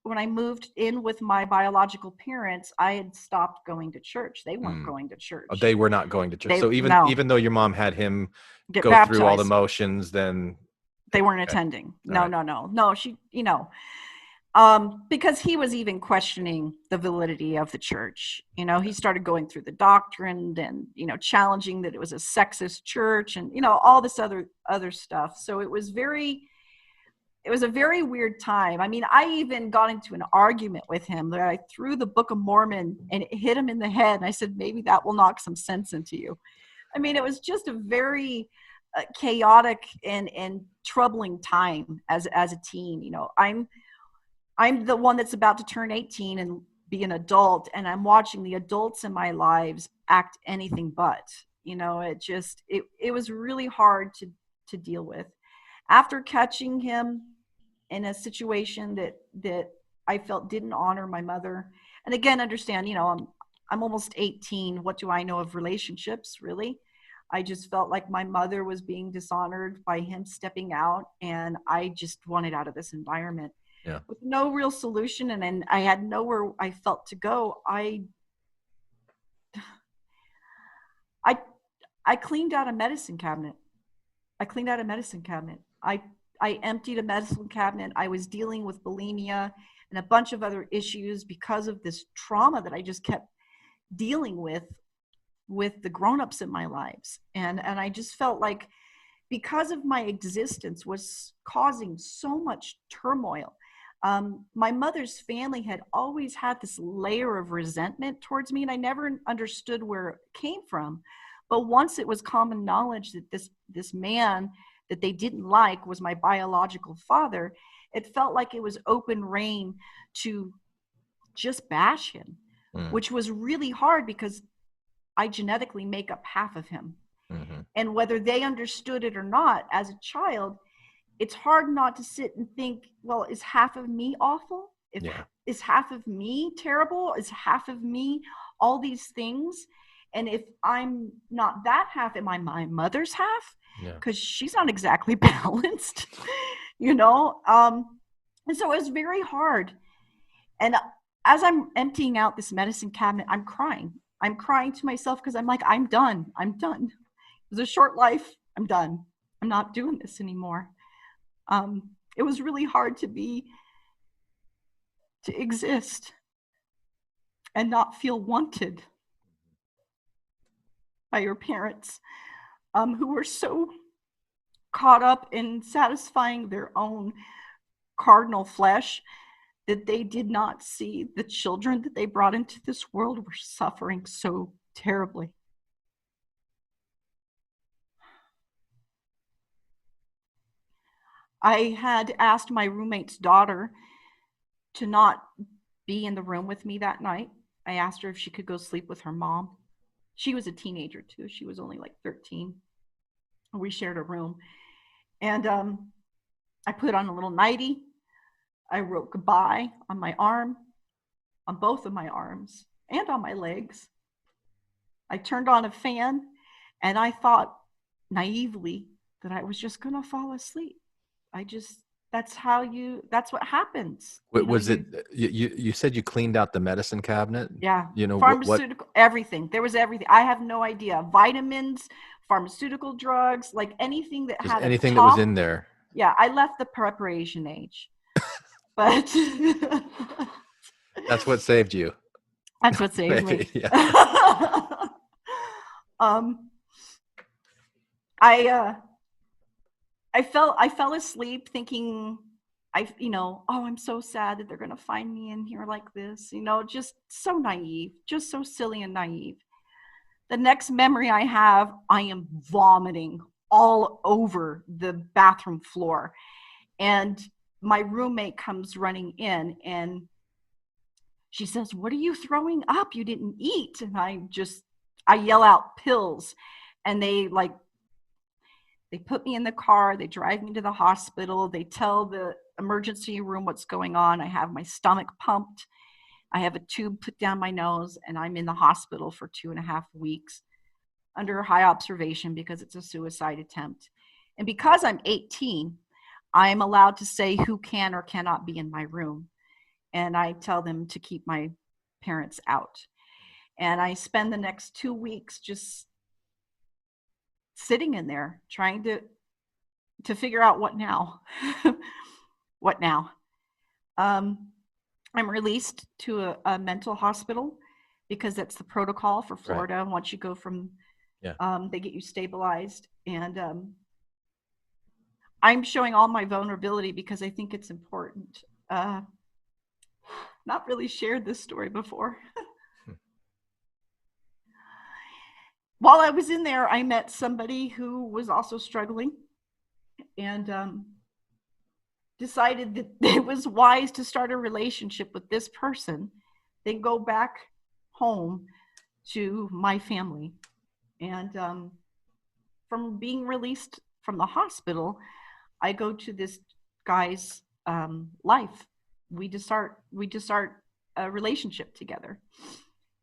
When I moved in with my biological parents, I had stopped going to church. They weren't going to church. Oh, they were not going to church. So even though your mom had him get go baptized through all the motions, then they weren't attending. No. She, because he was even questioning the validity of the church. He started going through the doctrine and, challenging that it was a sexist church and, all this other stuff. So it was a very weird time. I mean, I even got into an argument with him that I threw the Book of Mormon and it hit him in the head. And I said, maybe that will knock some sense into you. I mean, it was just a very chaotic and troubling time as a teen. I'm the one that's about to turn 18 and be an adult, and I'm watching the adults in my lives act anything but. It was really hard to deal with. After catching him in a situation that I felt didn't honor my mother, and again, understand, I'm almost 18. What do I know of relationships, really? I just felt like my mother was being dishonored by him stepping out, and I just wanted out of this environment. Yeah. With no real solution, and I had nowhere I felt to go. I cleaned out a medicine cabinet. I emptied a medicine cabinet. I was dealing with bulimia and a bunch of other issues because of this trauma that I just kept dealing with the grown-ups in my lives. And I just felt like because of my existence was causing so much turmoil. My mother's family had always had this layer of resentment towards me, and I never understood where it came from. But once it was common knowledge that this man that they didn't like was my biological father, it felt like it was open rein to just bash him, which was really hard because I genetically make up half of him. Mm-hmm. And whether they understood it or not, as a child, it's hard not to sit and think, well, is half of me awful? Is half of me terrible? Is half of me all these things? And if I'm not that half, am I my mother's half? Because she's not exactly balanced, And so it was very hard. And as I'm emptying out this medicine cabinet, I'm crying. I'm crying to myself because I'm like, I'm done. It was a short life. I'm done. I'm not doing this anymore. It was really hard to exist and not feel wanted by your parents, who were so caught up in satisfying their own cardinal flesh that they did not see the children that they brought into this world were suffering so terribly. I had asked my roommate's daughter to not be in the room with me that night. I asked her if she could go sleep with her mom. She was a teenager too. She was only like 13. We shared a room. And I put on a little nightie. I wrote goodbye on my arm, on both of my arms, and on my legs. I turned on a fan, and I thought naively that I was just going to fall asleep. That's what happens. You said you cleaned out the medicine cabinet? Yeah. Pharmaceutical, everything. There was everything. I have no idea. Vitamins, pharmaceutical drugs, like anything that just had anything that was in there. Yeah. I left the preparation age, but that's what saved you. That's what saved me. Yeah. I fell asleep thinking, I'm so sad that they're going to find me in here like this, just so naive, just so silly and naive. The next memory I have, I am vomiting all over the bathroom floor. And my roommate comes running in, and She says, "What are you throwing up? You didn't eat." And I yell out, "Pills." And they put me in the car. They drive me to the hospital. They tell the emergency room what's going on. I have my stomach pumped. I have a tube put down my nose, and I'm in the hospital for 2.5 weeks under high observation because it's a suicide attempt. And because I'm 18, I'm allowed to say who can or cannot be in my room. And I tell them to keep my parents out. And I spend the next 2 weeks just sitting in there trying to figure out what now. What now? I'm released to a mental hospital because that's the protocol for Florida. Right. Once you go from, they get you stabilized. And I'm showing all my vulnerability because I think it's important. Not really shared this story before. While I was in there, I met somebody who was also struggling and decided that it was wise to start a relationship with this person, then go back home to my family. And from being released from the hospital, I go to this guy's life. We just start a relationship together.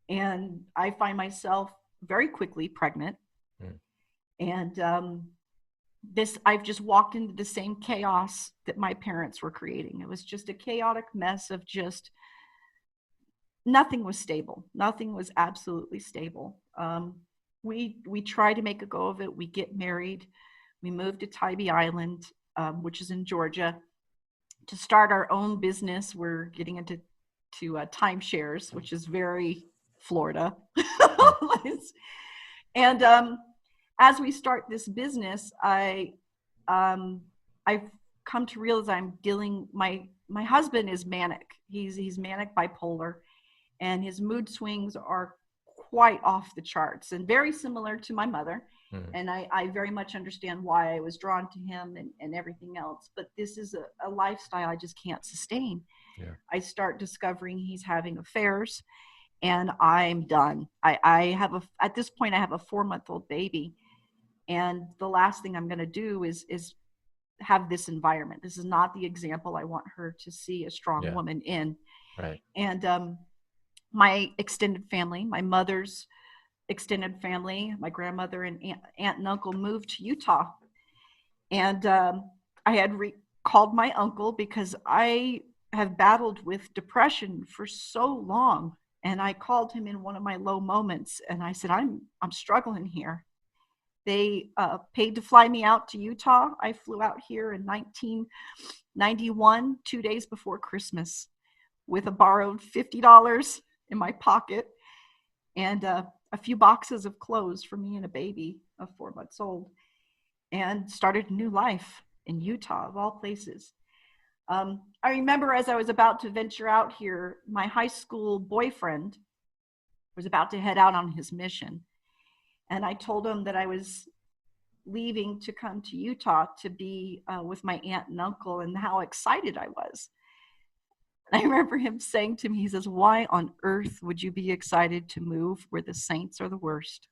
And I find myself very quickly pregnant. And I've just walked into the same chaos that my parents were creating. It was just a chaotic mess of just nothing was stable. Nothing was absolutely stable. We try to make a go of it. We get married. We moved to Tybee Island, which is in Georgia, to start our own business. We're getting into timeshares, which is very Florida. And as we start this business, I've come to realize I'm dealing. My husband is manic. He's manic bipolar, and his mood swings are quite off the charts and very similar to my mother. And I very much understand why I was drawn to him and everything else. But this is a lifestyle I just can't sustain. Yeah. I start discovering he's having affairs, and I'm done. At this point, I have a 4-month-old baby. And the last thing I'm going to do is have this environment. This is not the example I want her to see a strong woman in. Right. And my extended family, my mother's extended family, my grandmother and aunt and uncle moved to Utah. And I had called my uncle because I have battled with depression for so long. And I called him in one of my low moments. And I said, I'm struggling here. They paid to fly me out to Utah. I flew out here in 1991, 2 days before Christmas, with a borrowed $50 in my pocket and a few boxes of clothes for me and a baby of 4 months old, and started a new life in Utah, of all places. I remember as I was about to venture out here, my high school boyfriend was about to head out on his mission. And I told him that I was leaving to come to Utah to be with my aunt and uncle, and how excited I was. And I remember him saying to me, he says, "Why on earth would you be excited to move where the saints are the worst?"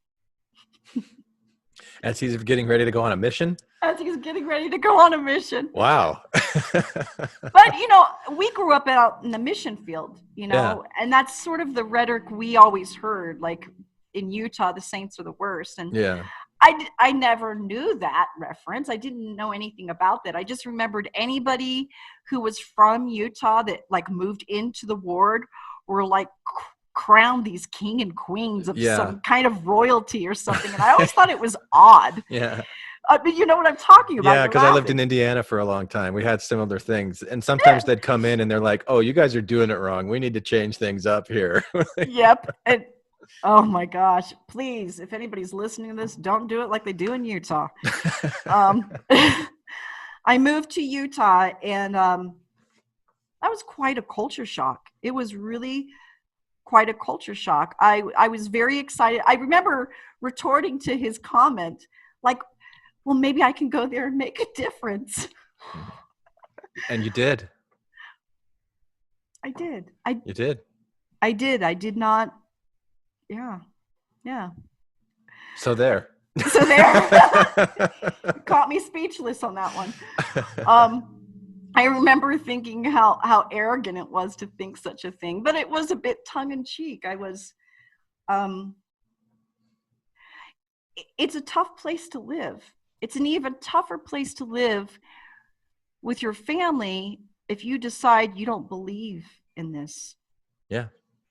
As he's getting ready to go on a mission? As he's getting ready to go on a mission. Wow. But, we grew up out in the mission field, and that's sort of the rhetoric we always heard, like in Utah, the saints are the worst. And I never knew that reference. I didn't know anything about that. I just remembered anybody who was from Utah that moved into the ward were crowned these king and queens of some kind of royalty or something. And I always thought it was odd. Yeah. But you know what I'm talking about. Yeah, because I lived in Indiana for a long time. We had similar things. And sometimes they'd come in and they're like, "Oh, you guys are doing it wrong. We need to change things up here." Yep. And oh my gosh, please, if anybody's listening to this, don't do it like they do in Utah. I moved to Utah, and that was quite a culture shock. It was really quite a culture shock. I was very excited. I remember retorting to his comment, well, maybe I can go there and make a difference. And you did. I did. You did. I did not. Yeah. Yeah. So there. So there. Caught me speechless on that one. I remember thinking how arrogant it was to think such a thing, but it was a bit tongue in cheek. It's a tough place to live. It's an even tougher place to live with your family if you decide you don't believe in this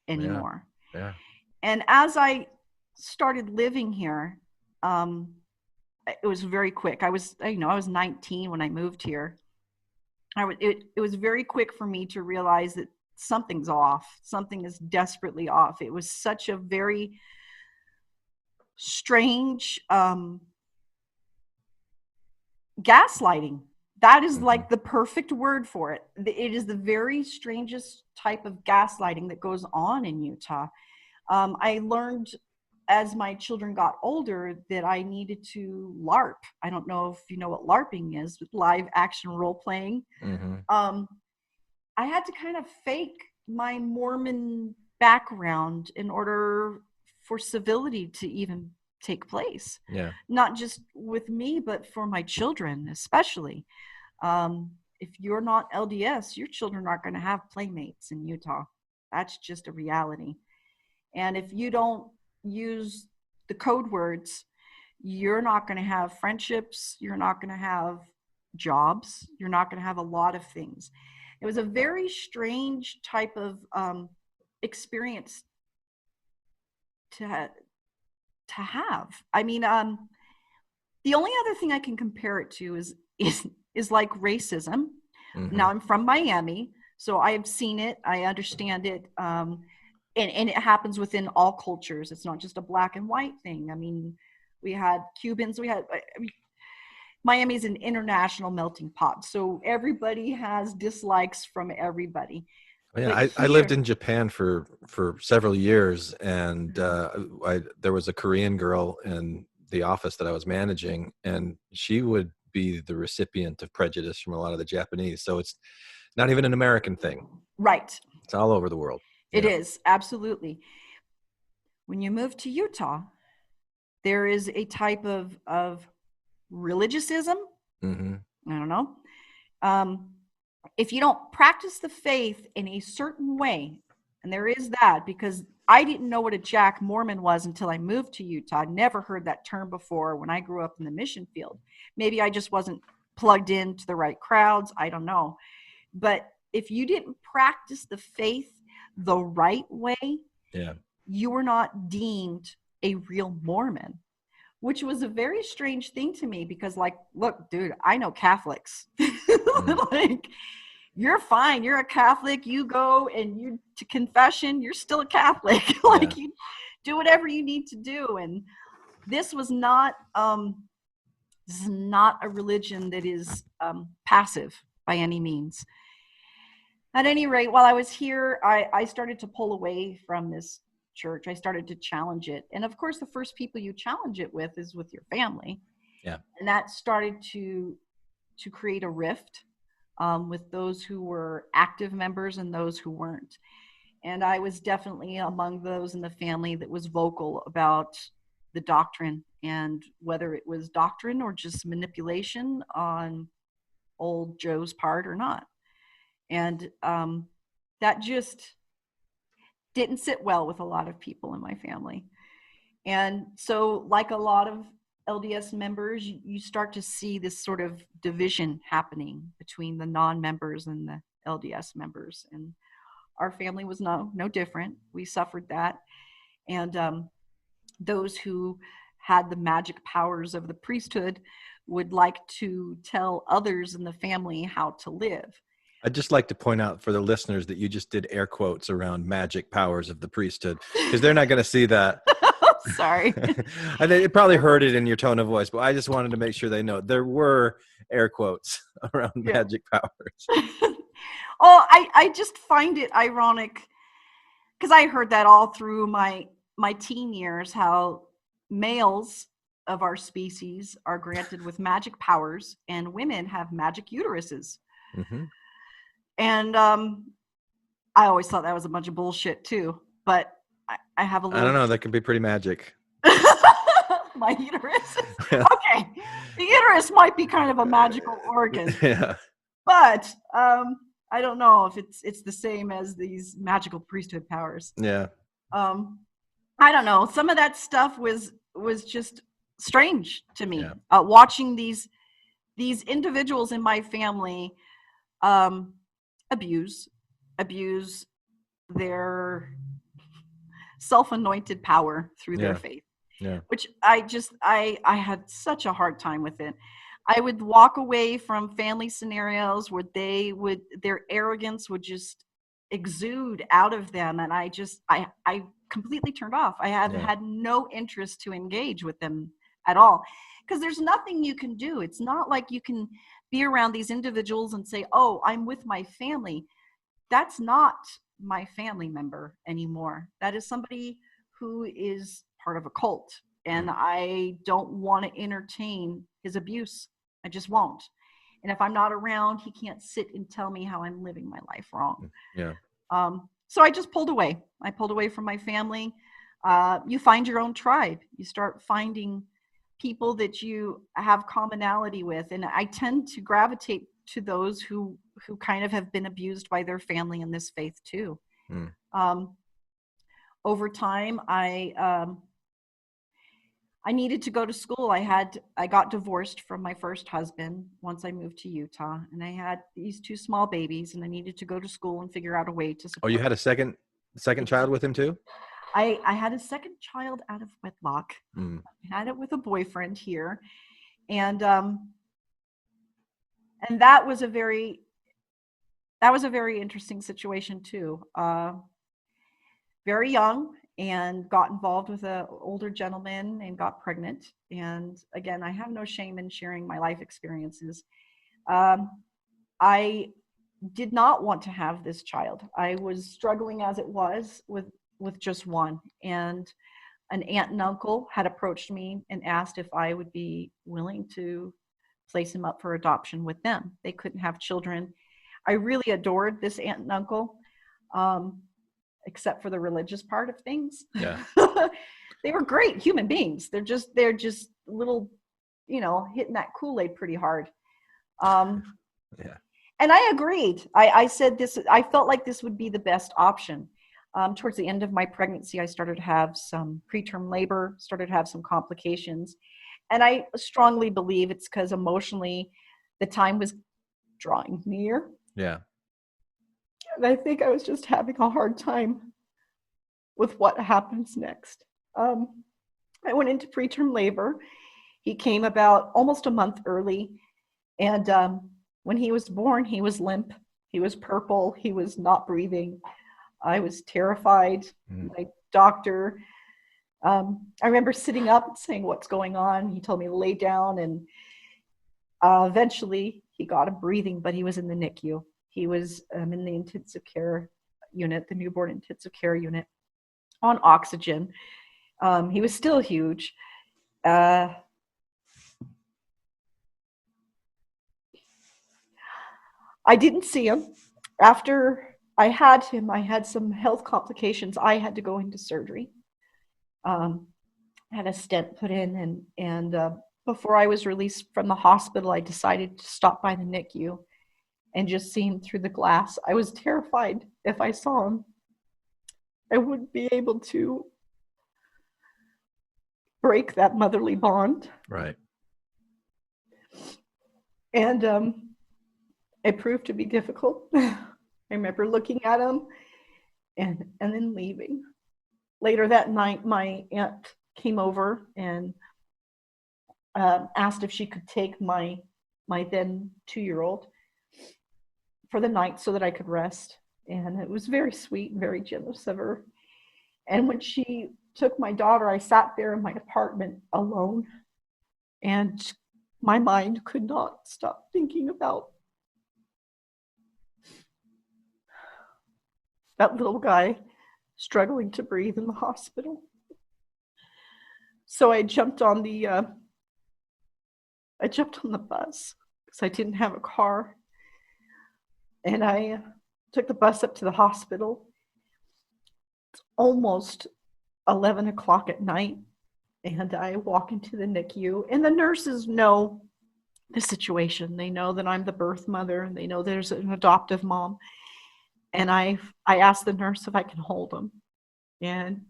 anymore. Yeah. And as I started living here, it was very quick. I was 19 when I moved here. It was very quick for me to realize that something's off. Something is desperately off. It was such a very strange gaslighting. That is like the perfect word for it. It is the very strangest type of gaslighting that goes on in Utah. I learned as my children got older that I needed to LARP. I don't know if you know what LARPing is, but live action role playing. I had to kind of fake my Mormon background in order for civility to even take place. Yeah. Not just with me, but for my children, especially. If you're not LDS, your children aren't going to have playmates in Utah. That's just a reality. And if you don't use the code words, you're not going to have friendships. You're not going to have jobs. You're not going to have a lot of things. It was a very strange type of experience to have. I mean, the only other thing I can compare it to is like racism. Now I'm from Miami, so I've seen it. I understand it. And it happens within all cultures. It's not just a black and white thing. I mean, we had Cubans, Miami's an international melting pot. So everybody has dislikes from everybody. Yeah, I lived in Japan for several years, and there was a Korean girl in the office that I was managing, and she would be the recipient of prejudice from a lot of the Japanese. So it's not even an American thing. Right. It's all over the world. It is, absolutely. When you move to Utah, there is a type of religiosism. I don't know. If you don't practice the faith in a certain way, and there is that, because I didn't know what a Jack Mormon was until I moved to Utah. I'd never heard that term before when I grew up in the mission field. Maybe I just wasn't plugged into the right crowds. I don't know. But if you didn't practice the faith the right way, you were not deemed a real Mormon, which was a very strange thing to me because, like, look, dude, I know Catholics. Like, you're fine. You're a Catholic. You go and you to confession. You're still a Catholic. Like, you do whatever you need to do. And this was not. This is not a religion that is passive by any means. At any rate, while I was here, I started to pull away from this church. I started to challenge it. And of course, the first people you challenge it with is with your family. Yeah. And that started to create a rift with those who were active members and those who weren't. And I was definitely among those in the family that was vocal about the doctrine, and whether it was doctrine or just manipulation on old Joe's part or not. And that just didn't sit well with a lot of people in my family. And so, like a lot of LDS members, you start to see this sort of division happening between the non-members and the LDS members. And our family was no different. We suffered that. And those who had the magic powers of the priesthood would like to tell others in the family how to live. I'd just like to point out for the listeners that you just did air quotes around magic powers of the priesthood, because they're not going to see that. Sorry. And they probably heard it in your tone of voice, but I just wanted to make sure they know there were air quotes around magic powers. Oh, I just find it ironic, because I heard that all through my teen years, how males of our species are granted with magic powers and women have magic uteruses. And I always thought that was a bunch of bullshit too, but I have a I little. don't know. That can be pretty magic. My uterus. Okay, the uterus might be kind of a magical organ, Yeah. but I don't know if it's the same as these magical priesthood powers. Yeah. I don't know. Some of that stuff was just strange to me. Yeah. Watching these individuals in my family abuse their self-anointed power through their faith. Yeah. Which I had such a hard time with it. I would walk away from family scenarios where their arrogance would just exude out of them, and I completely turned off. I had no interest to engage with them at all, because there's nothing you can do. It's not like you can be around these individuals and say, oh, I'm with my family. That's not my family member anymore. That is somebody who is part of a cult, and I don't want to entertain his abuse. I just won't. And if I'm not around, he can't sit and tell me how I'm living my life wrong. Yeah. So I just pulled away. I pulled away from my family. You find your own tribe. You start finding people that you have commonality with, and I tend to gravitate to those who kind of have been abused by their family in this faith too. Over time, I needed to go to school. I got divorced from my first husband once I moved to Utah, and I had these two small babies, and I needed to go to school and figure out a way to support. Oh, you had a second child with him too? I had a second child out of wedlock. I had it with a boyfriend here, and that was a very interesting situation too. Very young, and got involved with an older gentleman and got pregnant. And again, I have no shame in sharing my life experiences. I did not want to have this child. I was struggling as it was with just one. And an aunt and uncle had approached me and asked if I would be willing to place him up for adoption with them. They couldn't have children. I really adored this aunt and uncle. Except for the religious part of things. Yeah. They were great human beings. They're just little, hitting that Kool-Aid pretty hard. Yeah. And I agreed. I said this, I felt like this would be the best option. Towards the end of my pregnancy, I started to have some preterm labor, started to have some complications. And I strongly believe it's because emotionally the time was drawing near. Yeah. And I think I was just having a hard time with what happens next. I went into preterm labor. He came about almost a month early. And when he was born, he was limp. He was purple. He was not breathing. I was terrified. My doctor, I remember sitting up and saying, "What's going on?" He told me to lay down. And eventually he got him breathing, but he was in the NICU. He was in the intensive care unit, the newborn intensive care unit, on oxygen. He was still huge. I didn't see him. After I had him, I had some health complications. I had to go into surgery. I had a stent put in, and before I was released from the hospital, I decided to stop by the NICU and just see him through the glass. I was terrified if I saw him, I wouldn't be able to break that motherly bond. Right. And it proved to be difficult. I remember looking at him and then leaving. Later that night, my aunt came over and asked if she could take my then 2-year-old for the night so that I could rest. And it was very sweet and very generous of her. And when she took my daughter, I sat there in my apartment alone, and my mind could not stop thinking about that little guy struggling to breathe in the hospital. So I jumped on the bus because I didn't have a car. And I took the bus up to the hospital. It's almost 11 o'clock at night, and I walk into the NICU, and the nurses know the situation. They know that I'm the birth mother, and they know there's an adoptive mom. And I asked the nurse if I can hold him, and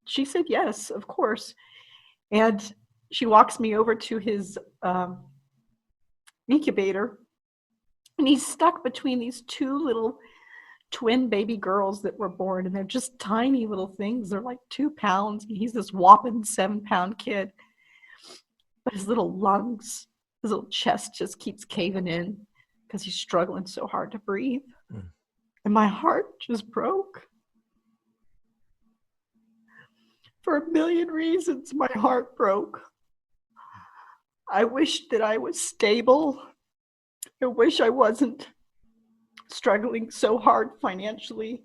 she said yes, of course. And she walks me over to his incubator, and he's stuck between these two little twin baby girls that were born, and they're just tiny little things. They're like 2 pounds, and he's this whopping 7-pound kid. But his little lungs, his little chest just keeps caving in because he's struggling so hard to breathe. And my heart just broke. For a million reasons, my heart broke. I wish that I was stable. I wish I wasn't struggling so hard financially.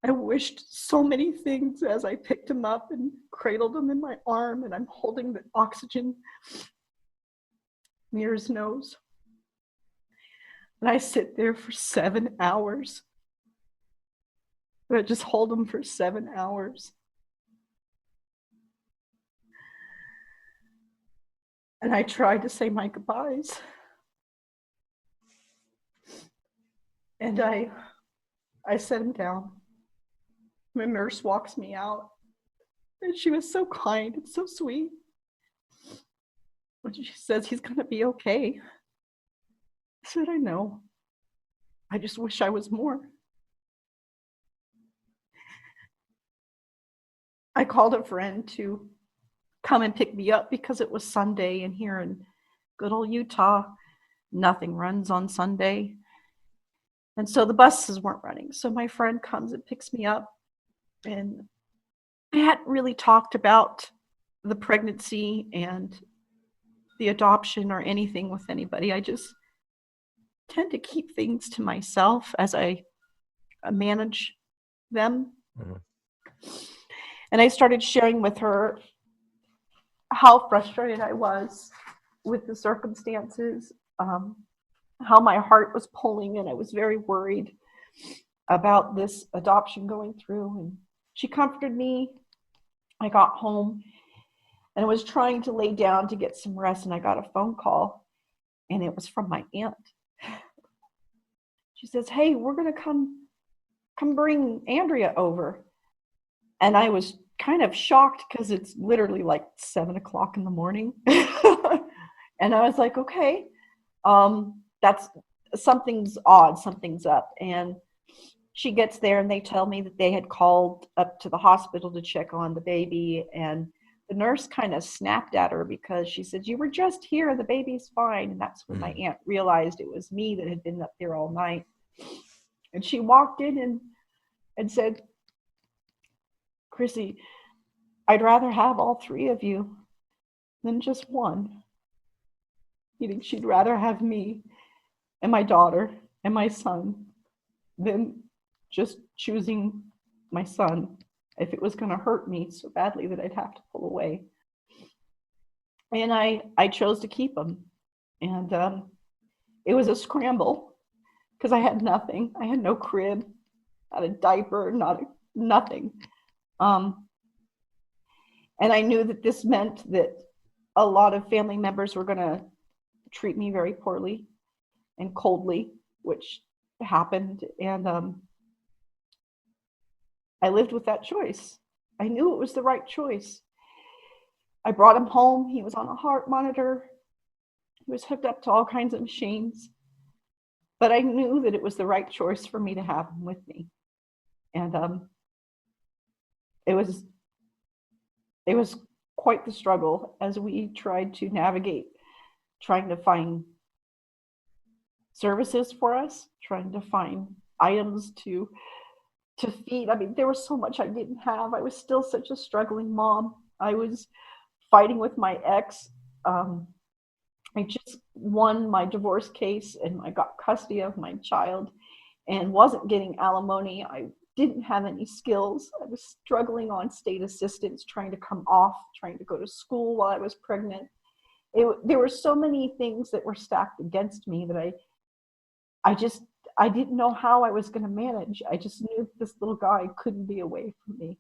I wished so many things as I picked him up and cradled him in my arm, and I'm holding the oxygen near his nose. And I sit there for 7 hours. And I just hold him for 7 hours. And I tried to say my goodbyes. And I set him down. My nurse walks me out, and she was so kind and so sweet. And she says, he's gonna be okay. I said, I know. I just wish I was more. I called a friend to come and pick me up because it was Sunday, and here in good old Utah, nothing runs on Sunday. And so the buses weren't running. So my friend comes and picks me up, and I hadn't really talked about the pregnancy and the adoption or anything with anybody. I just tend to keep things to myself as I manage them. And I started sharing with her how frustrated I was with the circumstances, how my heart was pulling, and I was very worried about this adoption going through. And she comforted me. I got home and I was trying to lay down to get some rest, and I got a phone call, and it was from my aunt. She says, hey, we're going to come bring Andrea over. And I was kind of shocked because it's literally like 7 o'clock in the morning. And I was like, okay, that's something's odd, something's up. And she gets there, and they tell me that they had called up to the hospital to check on the baby. And the nurse kind of snapped at her because she said, you were just here, the baby's fine. And that's when my aunt realized it was me that had been up there all night. And she walked in and said, Chrissy, I'd rather have all 3 of you than just one. Meaning she'd rather have me and my daughter and my son than just choosing my son if it was going to hurt me so badly that I'd have to pull away. And I chose to keep him. And it was a scramble because I had nothing. I had no crib, not a diaper, nothing. And I knew that this meant that a lot of family members were going to treat me very poorly and coldly, which happened. And I lived with that choice. I knew it was the right choice. I brought him home. He was on a heart monitor. He was hooked up to all kinds of machines. But I knew that it was the right choice for me to have him with me. And it was quite the struggle as we tried to navigate, trying to find services for us, trying to find items to feed. I mean, there was so much I didn't have. I was still such a struggling mom. I was fighting with my ex. I just won my divorce case, and I got custody of my child and wasn't getting alimony. I didn't have any skills. I was struggling on state assistance, trying to come off, trying to go to school while I was pregnant. There were so many things that were stacked against me that I didn't know how I was going to manage. I just knew this little guy couldn't be away from me.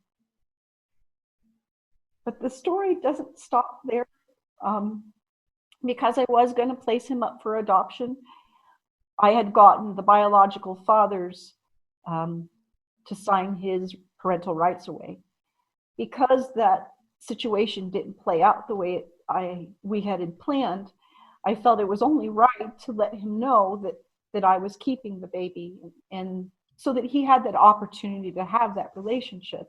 But the story doesn't stop there. Because I was going to place him up for adoption, I had gotten the biological father's to sign his parental rights away. Because that situation didn't play out the way we had planned, I felt it was only right to let him know that I was keeping the baby, and so that he had that opportunity to have that relationship.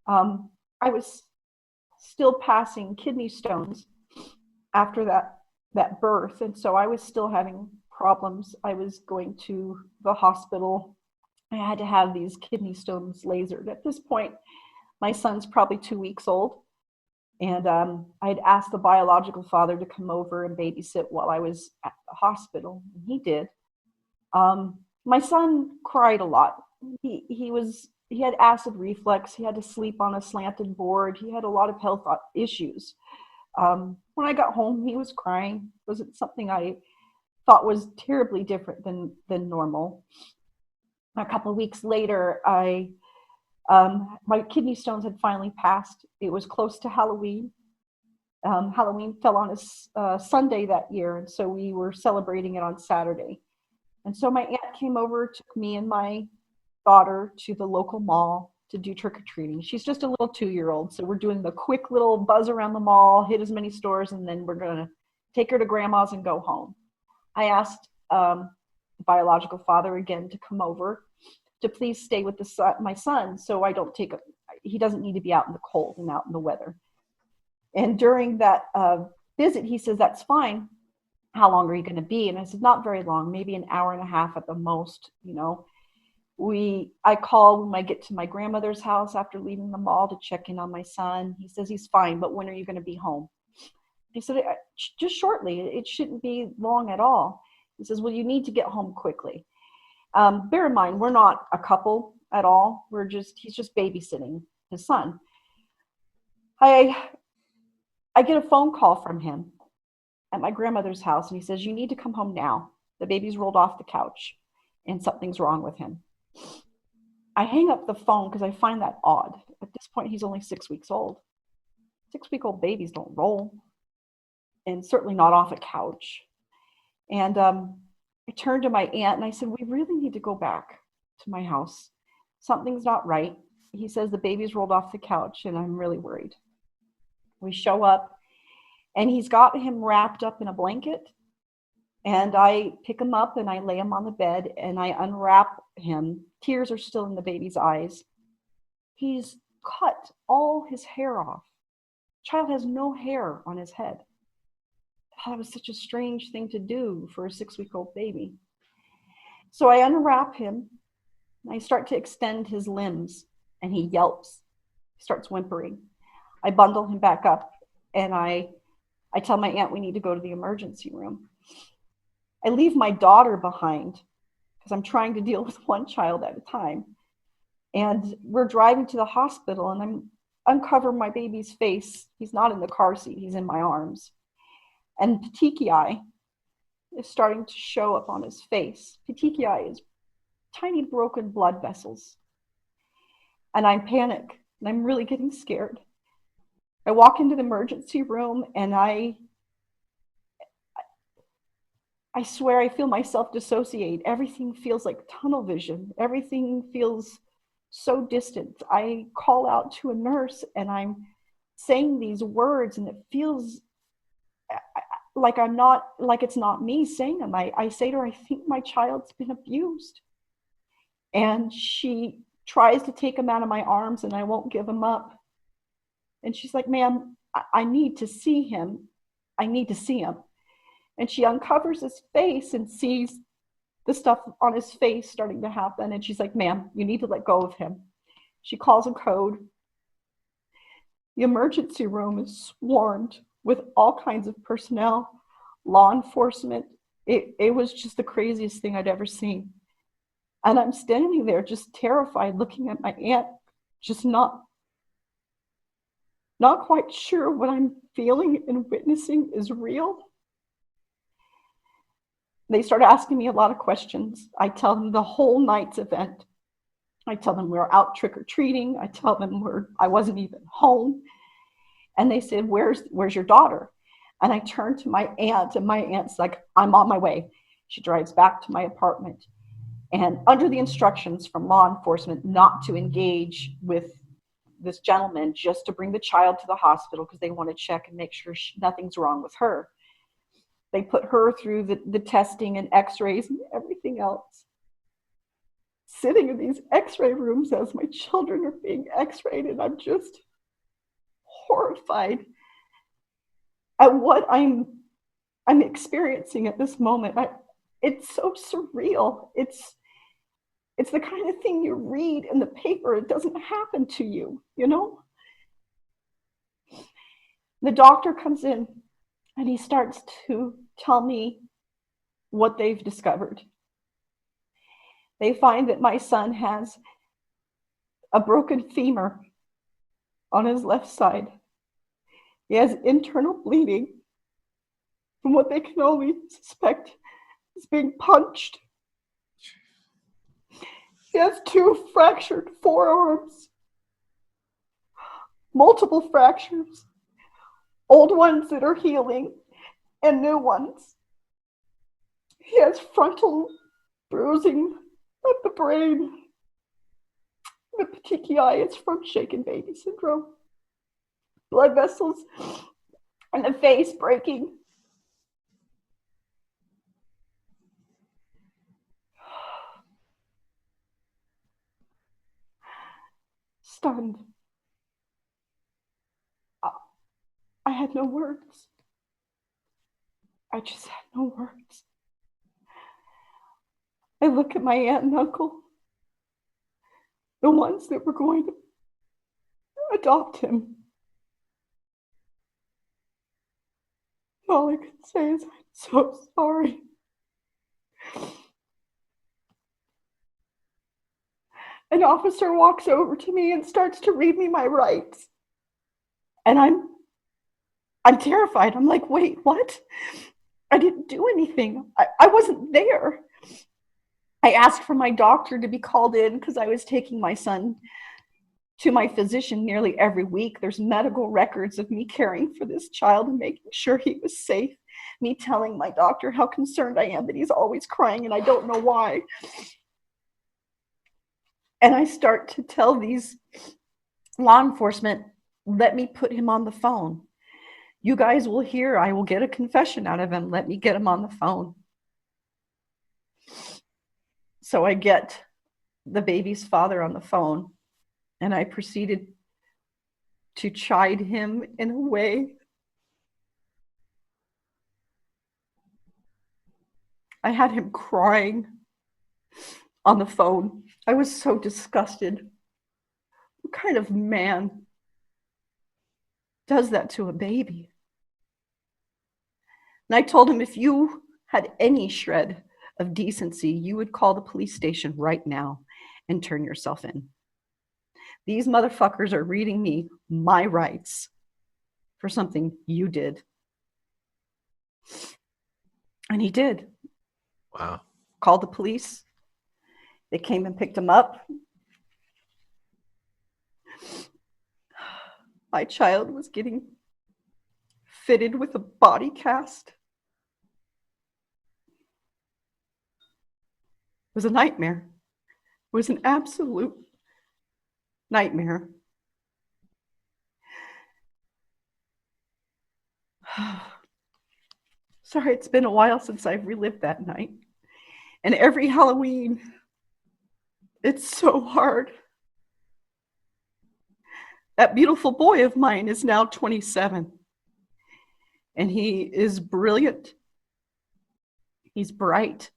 I was still passing kidney stones after that birth, and so I was still having problems. I was going to the hospital. I had to have these kidney stones lasered. At this point, my son's probably 2 weeks old, and I'd asked the biological father to come over and babysit while I was at the hospital, and he did. My son cried a lot. He had acid reflux. He had to sleep on a slanted board. He had a lot of health issues. When I got home, he was crying. It wasn't something I thought was terribly different than normal. A couple of weeks later, my kidney stones had finally passed. It was close to Halloween. Halloween fell on a Sunday that year, and so we were celebrating it on Saturday. And so my aunt came over, took me and my daughter to the local mall to do trick-or-treating. She's just a little 2-year-old, so we're doing the quick little buzz around the mall, hit as many stores, and then we're going to take her to grandma's and go home. I asked the biological father again to come over to please stay with my son, so I don't he doesn't need to be out in the cold and out in the weather. And during that visit, he says, "That's fine. How long are you going to be?" And I said, "Not very long, maybe an hour and a half at the most, you know." I call when I get to my grandmother's house after leaving the mall to check in on my son. He says he's fine, but when are you going to be home? He said, "Just shortly. It shouldn't be long at all." He says, "Well, you need to get home quickly." Bear in mind, we're not a couple at all. He's just babysitting his son. I get a phone call from him at my grandmother's house, and he says, "You need to come home now. The baby's rolled off the couch and something's wrong with him." I hang up the phone because I find that odd. At this point, he's only 6 weeks old. 6-week-old babies don't roll, and certainly not off a couch. And I turned to my aunt and I said, "We really need to go back to my house. Something's not right." He says, "The baby's rolled off the couch and I'm really worried." We show up and he's got him wrapped up in a blanket. And I pick him up and I lay him on the bed and I unwrap him. Tears are still in the baby's eyes. He's cut all his hair off. The child has no hair on his head. That was such a strange thing to do for a 6-week-old baby. So I unwrap him. I start to extend his limbs and he yelps. He starts whimpering. I bundle him back up and I tell my aunt we need to go to the emergency room. I leave my daughter behind because I'm trying to deal with one child at a time. And we're driving to the hospital and I'm uncovering my baby's face. He's not in the car seat, he's in my arms. And petechiae is starting to show up on his face. Petechiae is tiny broken blood vessels. And I panic and I'm really getting scared. I walk into the emergency room and I swear I feel myself dissociate. Everything feels like tunnel vision. Everything feels so distant. I call out to a nurse and I'm saying these words and it feels like it's not me saying them. I say to her, "I think my child's been abused." And she tries to take him out of my arms and I won't give him up. And she's like, "Ma'am, I need to see him. I need to see him." And she uncovers his face and sees the stuff on his face starting to happen. And she's like, "Ma'am, you need to let go of him." She calls a code. The emergency room is swarmed with all kinds of personnel, law enforcement. It was just the craziest thing I'd ever seen. And I'm standing there just terrified, looking at my aunt, just not quite sure what I'm feeling and witnessing is real. They start asking me a lot of questions. I tell them the whole night's event. I tell them we were out trick-or-treating. I tell them I wasn't even home. And they said, where's your daughter? And I turned to my aunt, and my aunt's like, I'm on my way. She drives back to my apartment. And under the instructions from law enforcement not to engage with this gentleman, just to bring the child to the hospital because they want to check and make sure nothing's wrong with her. They put her through the testing and x-rays and everything else. Sitting in these x-ray rooms as my children are being x-rayed, and I'm just horrified at what I'm experiencing at this moment. It's so surreal. It's the kind of thing you read in the paper. It doesn't happen to you, you know? The doctor comes in and he starts to tell me what they've discovered. They find that my son has a broken femur on his left side. He has internal bleeding from what they can only suspect is being punched. He has 2 fractured forearms, multiple fractures, old ones that are healing and new ones. He has frontal bruising of the brain. The petechiae is from shaken baby syndrome. Blood vessels and the face breaking. Stunned. I had no words. I just had no words. I look at my aunt and uncle, the ones that were going to adopt him. All I can say is, I'm so sorry. An officer walks over to me and starts to read me my rights. And I'm terrified. I'm like, wait, what? I didn't do anything. I wasn't there. I asked for my doctor to be called in because I was taking my son to my physician nearly every week. There's medical records of me caring for this child and making sure he was safe. Me telling my doctor how concerned I am that he's always crying and I don't know why. And I start to tell these law enforcement, let me put him on the phone. You guys will hear, I will get a confession out of him. Let me get him on the phone. So I get the baby's father on the phone, and I proceeded to chide him in a way. I had him crying on the phone. I was so disgusted. What kind of man does that to a baby? And I told him, if you had any shred of decency, you would call the police station right now and turn yourself in. These motherfuckers are reading me my rights for something you did. And he did. Wow. Called the police. They came and picked him up. My child was getting fitted with a body cast. It was a nightmare. It was an absolute nightmare. Sorry, it's been a while since I've relived that night. And every Halloween, it's so hard. That beautiful boy of mine is now 27. And he is brilliant. He's bright.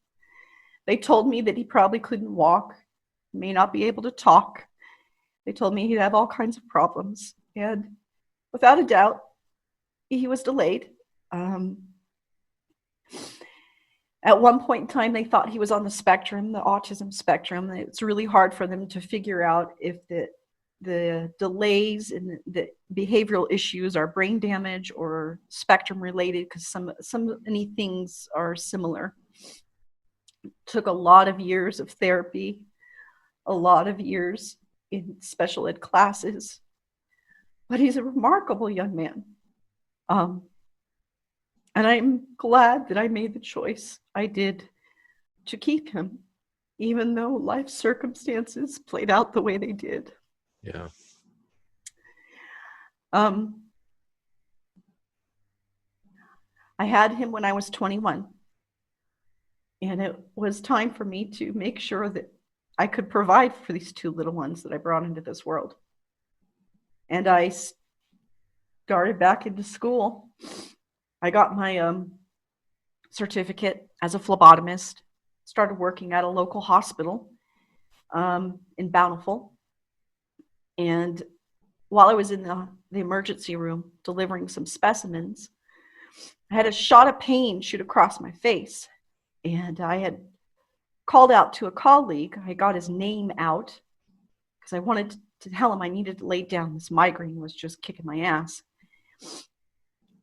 They told me that he probably couldn't walk, may not be able to talk. They told me he'd have all kinds of problems. And without a doubt, he was delayed. At one point in time, they thought he was on the spectrum, the autism spectrum. It's really hard for them to figure out if the delays and the behavioral issues are brain damage or spectrum related, because so many things are similar. took a lot of years of therapy, a lot of years in special ed classes, but he's a remarkable young man. And I'm glad that I made the choice I did to keep him, even though life circumstances played out the way they did. Yeah. I had him when I was 21, and it was time for me to make sure that I could provide for these two little ones that I brought into this world. And I started back into school. I got my certificate as a phlebotomist, started working at a local hospital in Bountiful. And while I was in the emergency room delivering some specimens, I had a shot of pain shoot across my face. And I had called out to a colleague. I got his name out because I wanted to tell him I needed to lay down. This migraine was just kicking my ass.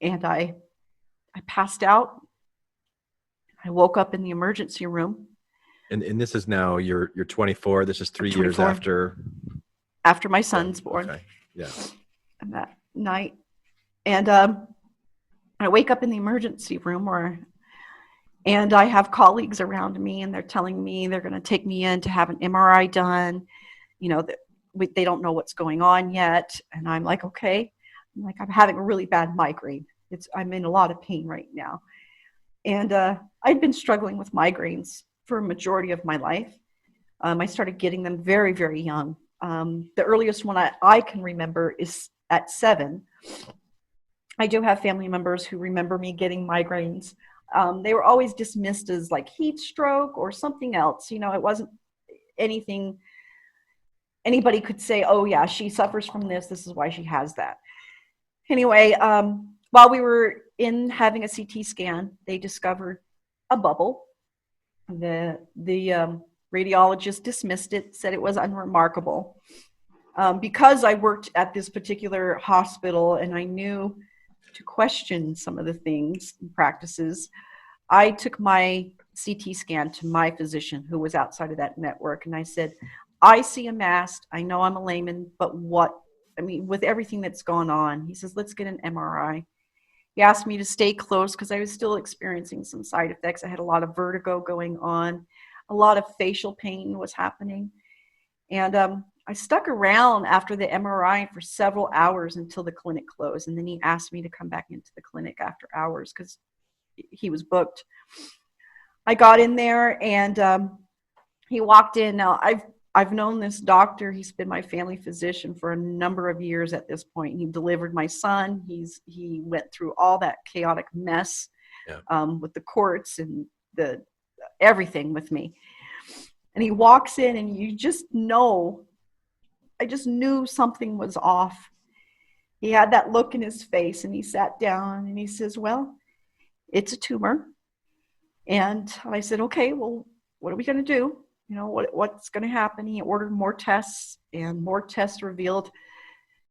And I passed out. I woke up in the emergency room. And this is now you're 24. This is 3 years 24. After my son's born. Okay. Yeah. And that night. And I wake up in the emergency room and I have colleagues around me, and they're telling me they're going to take me in to have an MRI done. You know, they don't know what's going on yet. And I'm like, okay. I'm having a really bad migraine. I'm in a lot of pain right now. And I'd been struggling with migraines for a majority of my life. I started getting them very, very young. The earliest one I can remember is at 7. I do have family members who remember me getting migraines. They were always dismissed as like heat stroke or something else. You know, it wasn't anything anybody could say, oh yeah, she suffers from this. This is why she has that. Anyway, while we were in having a CT scan, they discovered a bubble. The radiologist dismissed it, said it was unremarkable. Because I worked at this particular hospital and I knew to question some of the things and practices, I took my CT scan to my physician who was outside of that network. And I said, I see a mass. I know I'm a layman, but with everything that's gone on, he says, let's get an MRI. He asked me to stay close because I was still experiencing some side effects. I had a lot of vertigo going on. A lot of facial pain was happening. And I stuck around after the MRI for several hours until the clinic closed. And then he asked me to come back into the clinic after hours because he was booked. I got in there and he walked in. Now, I've known this doctor. He's been my family physician for a number of years at this point. He delivered my son. He went through all that chaotic mess with the courts and everything with me. And he walks in and you just know, I just knew something was off. He had that look in his face and he sat down and he says, well, it's a tumor. And I said, okay, well, what are we going to do? You know, what's going to happen? He ordered more tests, and more tests revealed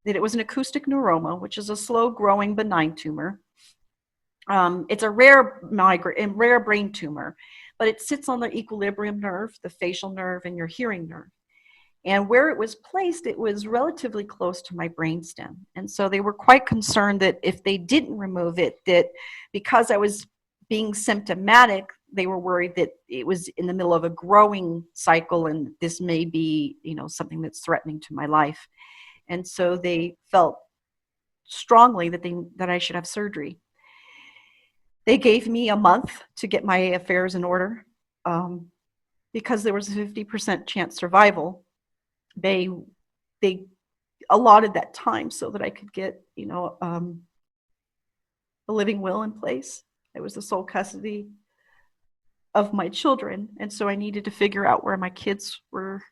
that it was an acoustic neuroma, which is a slow-growing benign tumor. It's a rare brain tumor, but it sits on the equilibrium nerve, the facial nerve, and your hearing nerve. And where it was placed, it was relatively close to my brainstem. And so they were quite concerned that if they didn't remove it, that because I was being symptomatic, they were worried that it was in the middle of a growing cycle and this may be, something that's threatening to my life. And so they felt strongly that I should have surgery. They gave me a month to get my affairs in order because there was a 50% chance survival. They allotted that time so that I could get, a living will in place. It was the sole custody of my children. And so I needed to figure out where my kids were,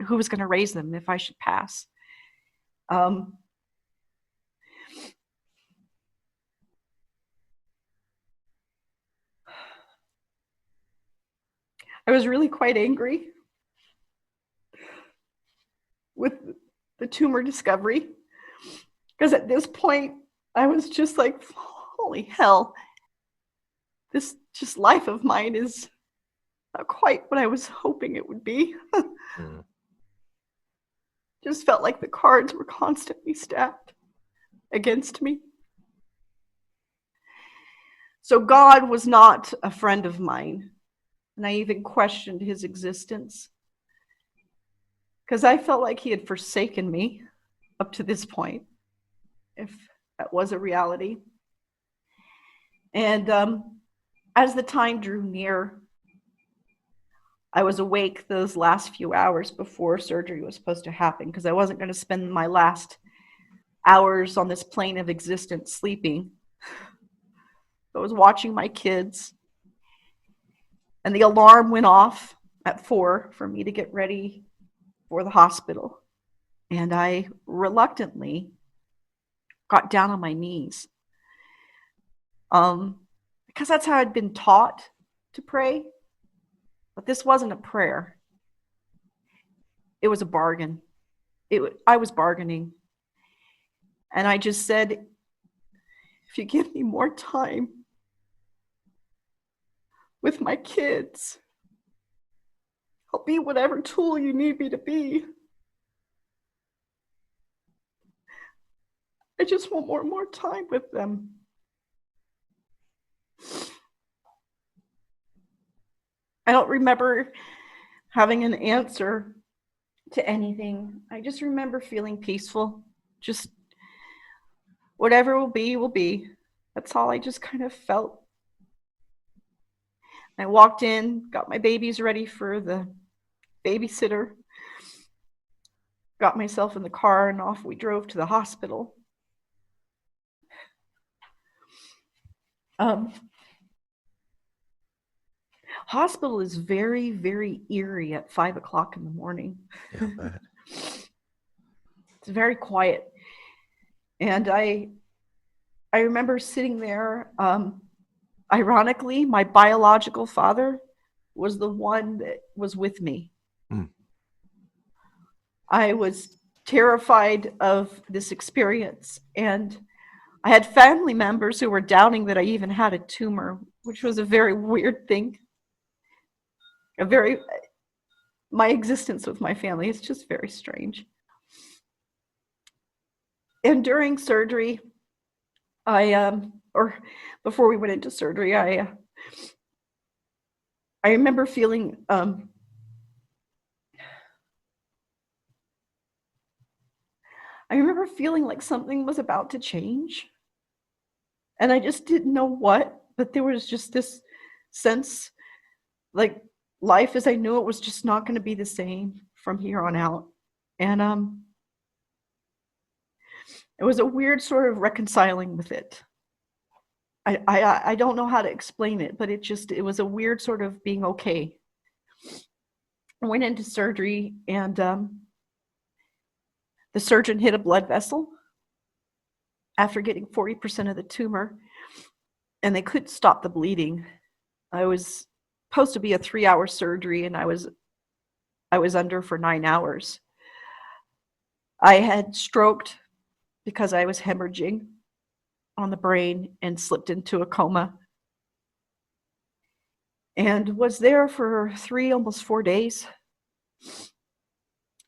who was going to raise them if I should pass. I was really quite angry with the tumor discovery because at this point I was just like, holy hell, this just life of mine is Not quite what I was hoping it would be. Mm. Just felt like the cards were constantly stacked against me. So God was not a friend of mine, and I even questioned his existence because I felt like he had forsaken me up to this point, if that was a reality. And as the time drew near, I was awake those last few hours before surgery was supposed to happen because I wasn't going to spend my last hours on this plane of existence sleeping. I was watching my kids, and the alarm went off at 4 for me to get ready for the hospital. And I reluctantly got down on my knees because that's how I'd been taught to pray. But this wasn't a prayer. It was a bargain. I was bargaining. And I just said, if you give me more time with my kids, I'll be whatever tool you need me to be. I just want more time with them. I don't remember having an answer to anything. I just remember feeling peaceful. Just whatever will be, will be. That's all I just kind of felt. I walked in, got my babies ready for the babysitter, got myself in the car, and off we drove to the hospital. Hospital is very, very eerie at 5 o'clock in the morning. Yeah, It's very quiet. And I remember sitting there. Ironically, my biological father was the one that was with me. Mm. I was terrified of this experience, and I had family members who were doubting that I even had a tumor, which was a very weird thing. My existence with my family is just very strange. And during surgery, or before we went into surgery, I remember feeling like something was about to change. And I just didn't know what, but there was just this sense like life as I knew it was just not going to be the same from here on out. And it was a weird sort of reconciling with it. I don't know how to explain it, but it was a weird sort of being okay. I went into surgery, and the surgeon hit a blood vessel after getting 40% of the tumor, and they couldn't stop the bleeding. I was supposed to be a 3-hour surgery, and I was under for 9 hours. I had stroked because I was hemorrhaging on the brain and slipped into a coma, and was there for 3, almost 4 days.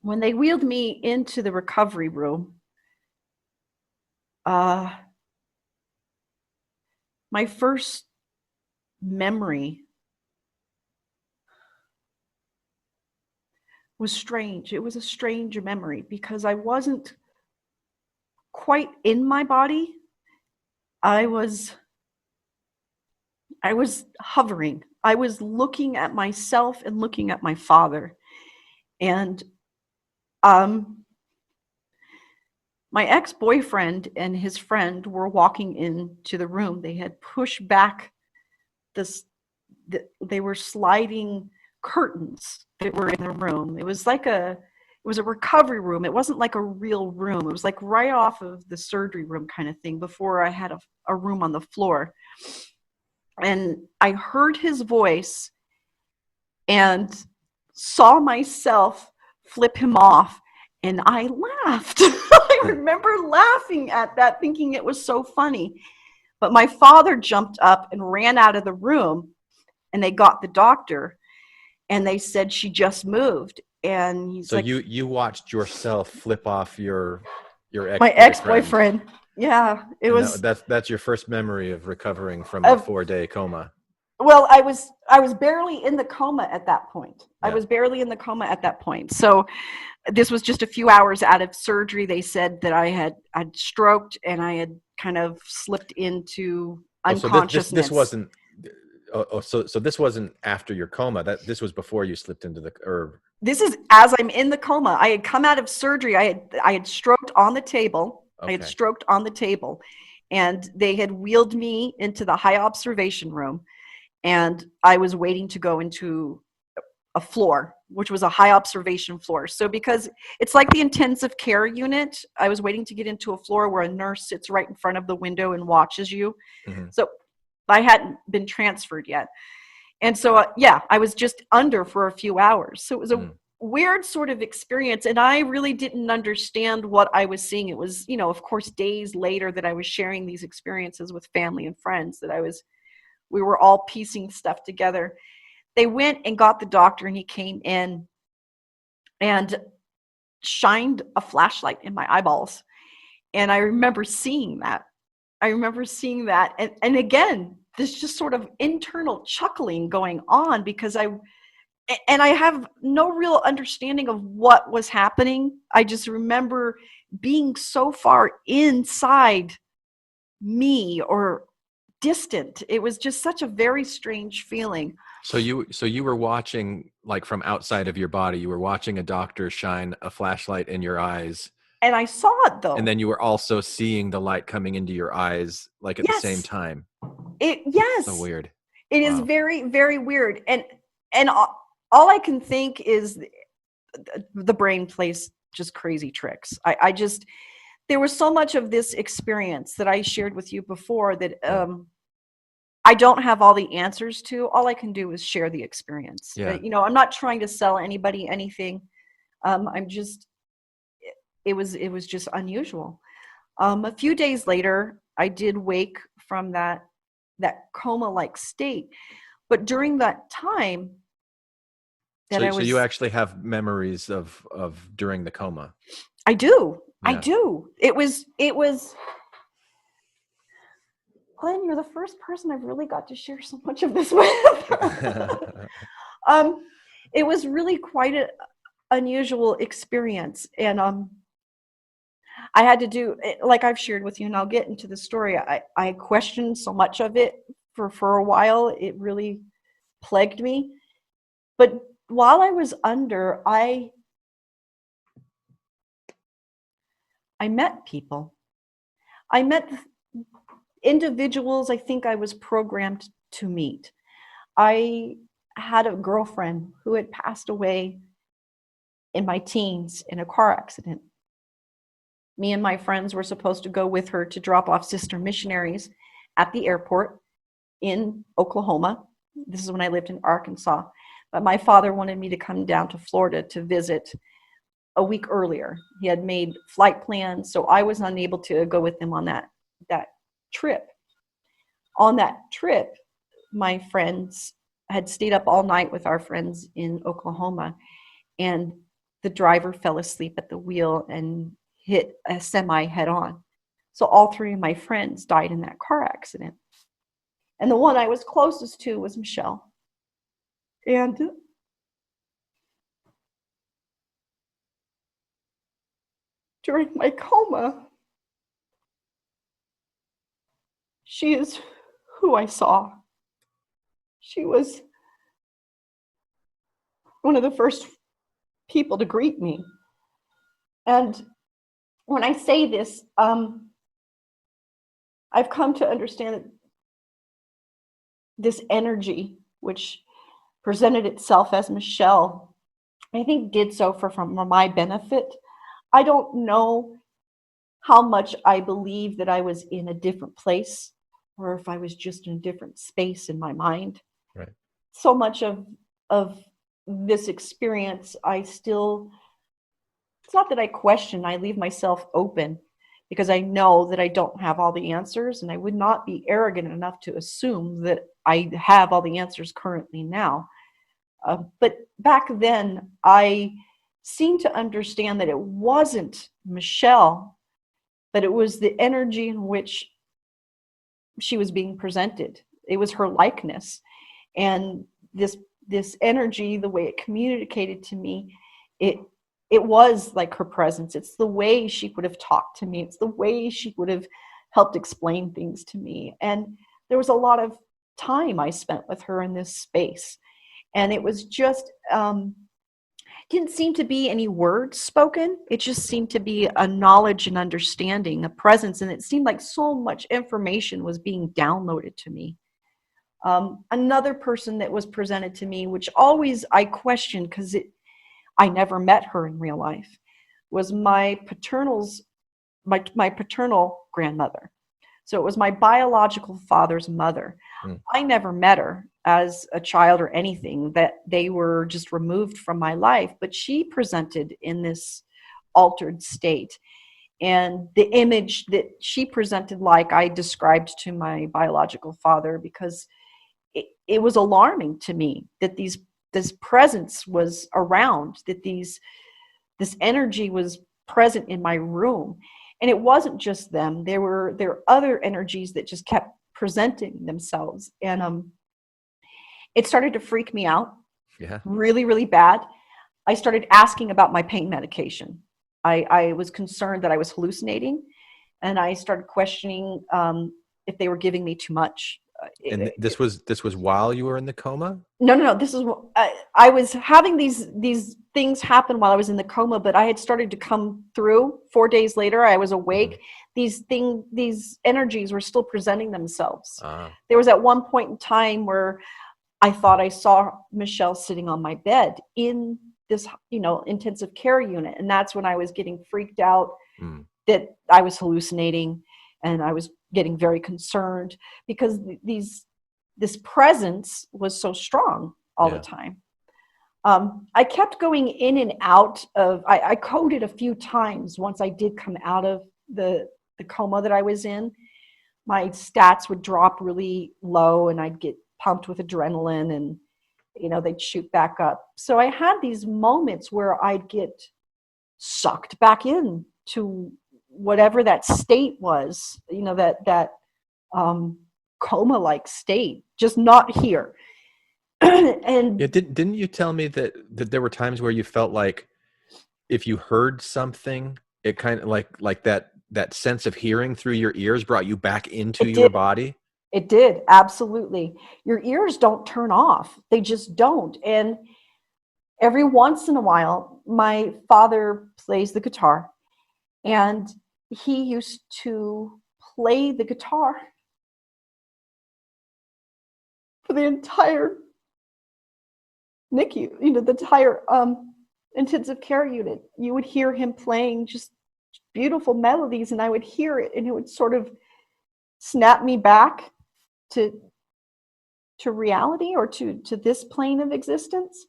When they wheeled me into the recovery room, my first memory was strange. It was a strange memory because I wasn't quite in my body. I was hovering. I was looking at myself and looking at my father. And my ex-boyfriend and his friend were walking into the room. They had pushed back they were sliding curtains that were in the room. It was a recovery room. It wasn't like a real room. It was like right off of the surgery room kind of thing before I had a room on the floor. And I heard his voice and saw myself flip him off, and I laughed. I remember laughing at that, thinking it was so funny. But my father jumped up and ran out of the room, and they got the doctor. And they said she just moved. And he's So like, you watched yourself flip off your my ex-boyfriend. ex-boyfriend. Yeah, it And was. that's your first memory of recovering from a Of, 4-day coma. well, I was barely in the coma at that point. Yeah. I was barely in the coma at that point. So this was just a few hours out of surgery. They said that I'd stroked and I had kind of slipped into unconsciousness. So this wasn't. So this wasn't after your coma. This was before you slipped into the or. This is as I'm in the coma. I had come out of surgery. I had stroked on the table. Okay. I had stroked on the table, and they had wheeled me into the high observation room, and I was waiting to go into a floor, which was a high observation floor. So because it's like the intensive care unit, I was waiting to get into a floor where a nurse sits right in front of the window and watches you. Mm-hmm. So I hadn't been transferred yet. And so, I was just under for a few hours. So it was a weird sort of experience. And I really didn't understand what I was seeing. It was, of course, days later that I was sharing these experiences with family and friends we were all piecing stuff together. They went and got the doctor, and he came in and shined a flashlight in my eyeballs. And I remember seeing that. And again, this just sort of internal chuckling going on because I have no real understanding of what was happening. I just remember being so far inside me or distant. It was just such a very strange feeling. So you were watching, like, from outside of your body, you were watching a doctor shine a flashlight in your eyes. And I saw it, though. And then you were also seeing the light coming into your eyes, like, at the same time. Yes. So weird. It is very, very weird. And all I can think is the brain plays just crazy tricks. There was so much of this experience that I shared with you before that I don't have all the answers to. All I can do is share the experience. Yeah. I'm not trying to sell anybody anything. It was just unusual. A few days later, I did wake from that coma-like state. But during that time, so you actually have memories of during the coma. I do. Yeah. I do. It was Glenn, you're the first person I've really got to share so much of this with. It was really quite an unusual experience. And I had to do, like I've shared with you, and I'll get into the story. I questioned so much of it for a while. It really plagued me. But while I was under, I met people. I met individuals I think I was programmed to meet. I had a girlfriend who had passed away in my teens in a car accident. Me and my friends were supposed to go with her to drop off sister missionaries at the airport in Oklahoma. This is when I lived in Arkansas. But my father wanted me to come down to Florida to visit a week earlier. He had made flight plans, so I was unable to go with him on that trip. On that trip, my friends had stayed up all night with our friends in Oklahoma, and the driver fell asleep at the wheel and hit a semi head on. So all three of my friends died in that car accident. And the one I was closest to was Michelle. And during my coma, she is who I saw. She was one of the first people to greet me. And when I say this, I've come to understand that this energy, which presented itself as Michelle, I think did so for my benefit. I don't know how much I believe that I was in a different place or if I was just in a different space in my mind. Right. So much of this experience, it's not that I question, I leave myself open because I know that I don't have all the answers, and I would not be arrogant enough to assume that I have all the answers currently now. But back then, I seemed to understand that it wasn't Michelle, but it was the energy in which she was being presented. It was her likeness. And this energy, the way it communicated to me, it was like her presence. It's the way she would have talked to me. It's the way she would have helped explain things to me. And there was a lot of time I spent with her in this space. And it was just, didn't seem to be any words spoken. It just seemed to be a knowledge and understanding, a presence. And it seemed like so much information was being downloaded to me. Another person that was presented to me, which always I questioned because I never met her in real life, was my paternal grandmother. So it was my biological father's mother. I never met her as a child or anything, that they were just removed from my life, but she presented in this altered state. And the image that she presented, like I described to my biological father, because it was alarming to me that this presence was around, that this energy was present in my room. And it wasn't just them. There were other energies that just kept presenting themselves. And it started to freak me out. Yeah. Really, really bad. I started asking about my pain medication. I was concerned that I was hallucinating, and I started questioning if they were giving me too much. And this was while you were in the coma? No. This is I was having these things happen while I was in the coma, but I had started to come through. 4 days later, I was awake. These energies were still presenting themselves. There was at one point in time where I thought I saw Michelle sitting on my bed in this, intensive care unit, and that's when I was getting freaked out that I was hallucinating, and I was getting very concerned because this presence was so strong all the time. I kept going in and out of, I coded a few times once I did come out of the coma that I was in. My stats would drop really low and I'd get pumped with adrenaline and, they'd shoot back up. So I had these moments where I'd get sucked back in to whatever that state was, that coma-like state, just not here. And didn't you tell me that there were times where you felt like if you heard something, it kind of like that sense of hearing through your ears brought you back into your body? It did, absolutely. Your ears don't turn off. They just don't. And every once in a while, my father plays the guitar, and he used to play the guitar for the entire NICU, the entire intensive care unit. You would hear him playing just beautiful melodies, and I would hear it, and it would sort of snap me back to reality, or to this plane of existence.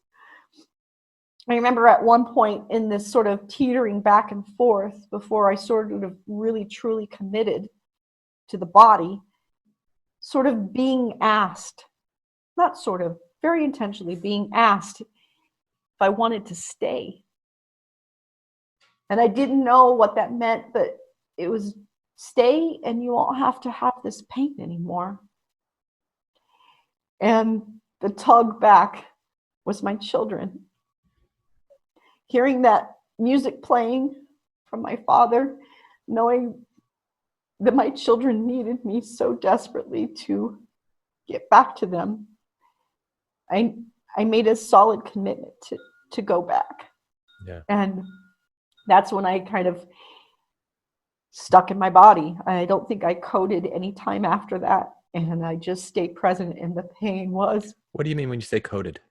I remember at one point in this sort of teetering back and forth before I sort of really truly committed to the body, sort of being asked, not sort of, very intentionally being asked if I wanted to stay. And I didn't know what that meant, but it was stay and you won't have to have this pain anymore. And the tug back was my children. Hearing that music playing from my father, knowing that my children needed me so desperately to get back to them, I made a solid commitment to go back. Yeah. And that's when I kind of stuck in my body. I don't think I coded any time after that. And I just stayed present, and the pain was. What do you mean when you say coded?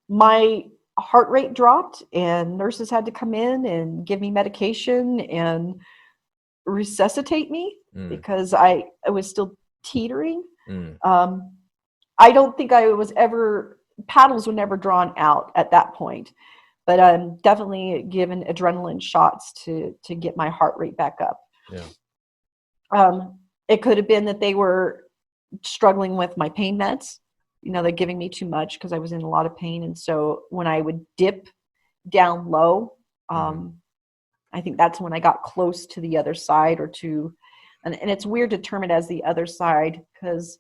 My heart rate dropped, and nurses had to come in and give me medication and resuscitate me because I was still teetering. I don't think I was ever, paddles were never drawn out at that point, but I'm definitely given adrenaline shots to get my heart rate back up. Yeah. It could have been that they were struggling with my pain meds. They're giving me too much because I was in a lot of pain. And so when I would dip down low, I think that's when I got close to the other side and it's weird to term it as the other side, because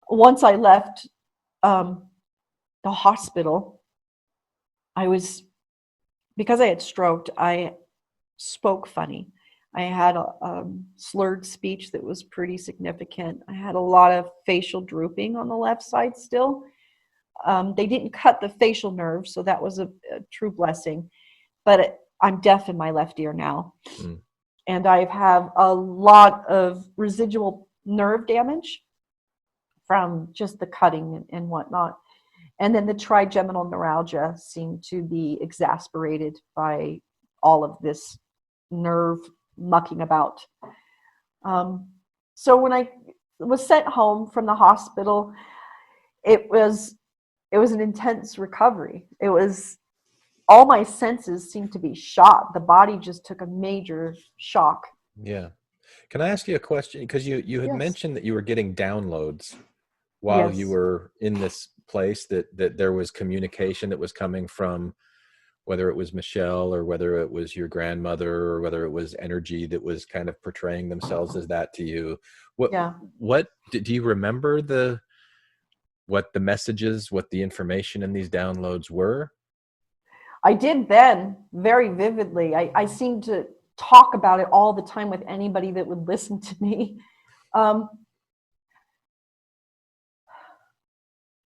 once I left the hospital, because I had stroked, I spoke funny. I had a slurred speech that was pretty significant. I had a lot of facial drooping on the left side still. They didn't cut the facial nerve, so that was a true blessing. But I'm deaf in my left ear now. And I have a lot of residual nerve damage from just the cutting and whatnot. And then the trigeminal neuralgia seemed to be exacerbated by all of this nerve mucking about. So when I was sent home from the hospital, it was an intense recovery. It was, all my senses seemed to be shot. The body just took a major shock. Yeah. Can I ask you a question? Because you had Yes. mentioned that you were getting downloads while Yes. you were in this place, that there was communication that was coming from, whether it was Michelle or whether it was your grandmother or whether it was energy that was kind of portraying themselves as that to you. What do you remember what the messages, what the information in these downloads were? I did then, very vividly. I seemed to talk about it all the time with anybody that would listen to me.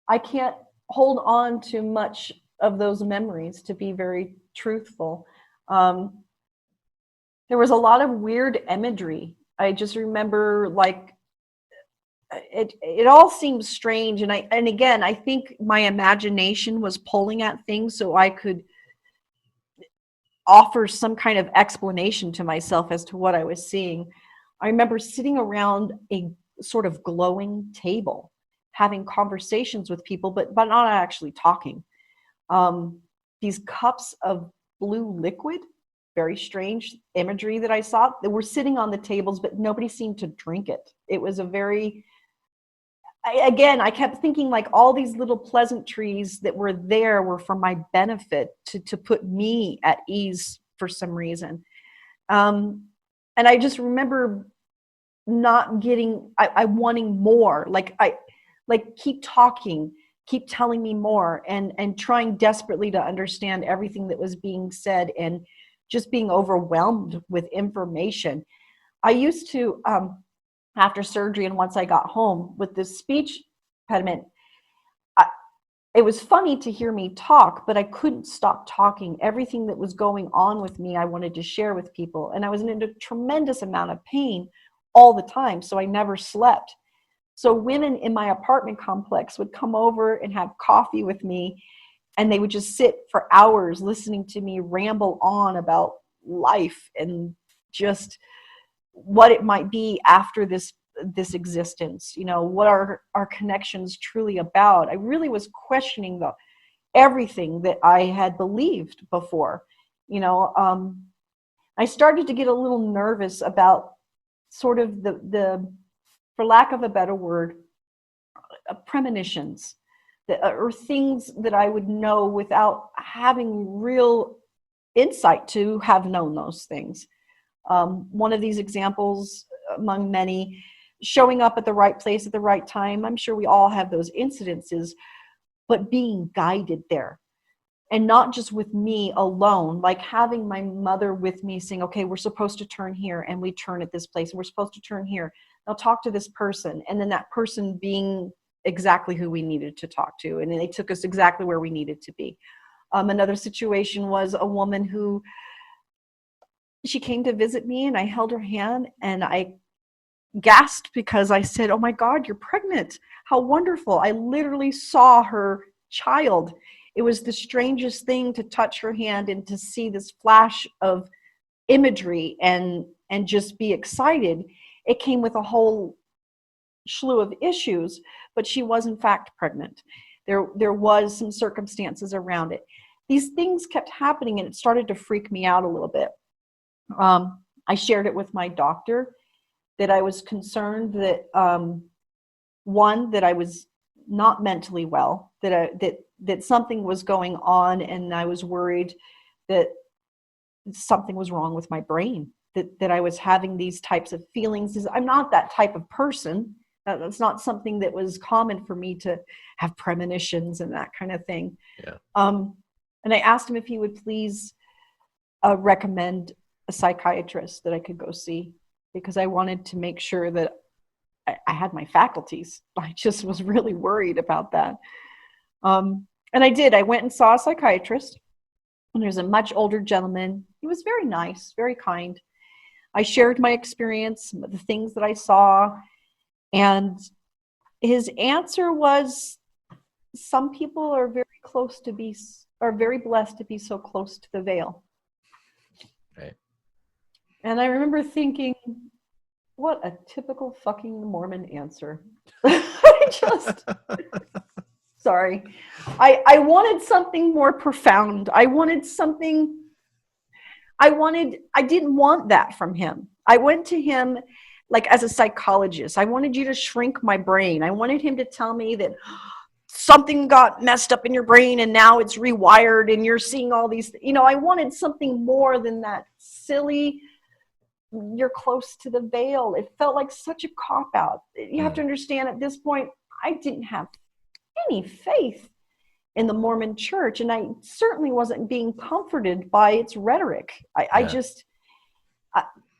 I can't hold on to much of those memories, to be very truthful. There was a lot of weird imagery. I just remember, like, it all seems strange. And again, I think my imagination was pulling at things so I could offer some kind of explanation to myself as to what I was seeing. I remember sitting around a sort of glowing table, having conversations with people, but not actually talking. These cups of blue liquid, very strange imagery that I saw. They were sitting on the tables, but nobody seemed to drink it. It was I kept thinking, like, all these little pleasantries that were there were for my benefit, to put me at ease for some reason. And I just remember not getting, I wanting more. Like, keep talking, keep telling me more, and trying desperately to understand everything that was being said, and just being overwhelmed with information. I used to, after surgery and once I got home with this speech impediment, it was funny to hear me talk, but I couldn't stop talking. Everything that was going on with me, I wanted to share with people. And I was in a tremendous amount of pain all the time, so I never slept. So women in my apartment complex would come over and have coffee with me, and they would just sit for hours listening to me ramble on about life and just what it might be after this existence. What are our connections truly about? I really was questioning everything that I had believed before. I started to get a little nervous about sort of the for lack of a better word, premonitions, or things that I would know without having real insight to have known those things. One of these examples among many, showing up at the right place at the right time. I'm sure we all have those incidences, but being guided there, and not just with me alone, like having my mother with me saying, okay, we're supposed to turn here, and we turn at this place, and we're supposed to turn here. Now talk to this person, and then that person being exactly who we needed to talk to, and they took us exactly where we needed to be. Another situation was a woman who, she came to visit me, and I held her hand, and I gasped because I said, oh my God, you're pregnant. How wonderful. I literally saw her child. It was the strangest thing to touch her hand and to see this flash of imagery and just be excited. It came with a whole slew of issues, but she was in fact pregnant. There was some circumstances around it. These things kept happening, and it started to freak me out a little bit. I shared it with my doctor, that I was concerned that one, that I was not mentally well, that something was going on, and I was worried that something was wrong with my brain, that I was having these types of feelings. I'm not that type of person. That's not something that was common for me, to have premonitions and that kind of thing. Yeah. And I asked him if he would please recommend a psychiatrist that I could go see, because I wanted to make sure that I had my faculties. I just was really worried about that. And I did. I went and saw a psychiatrist, and there's a much older gentleman. He was very nice, very kind. I shared my experience, the things that I saw, and his answer was, some people are very blessed to be so close to the veil. Right. And I remember thinking, what a typical fucking Mormon answer. I just, sorry. I wanted something more profound. I didn't want that from him. I went to him like as a psychologist. I wanted you to shrink my brain. I wanted him to tell me that something got messed up in your brain and now it's rewired and you're seeing all these, I wanted something more than that silly, you're close to the veil. It felt like such a cop-out. You have to understand, at this point, I didn't have any faith in the Mormon church, and I certainly wasn't being comforted by its rhetoric.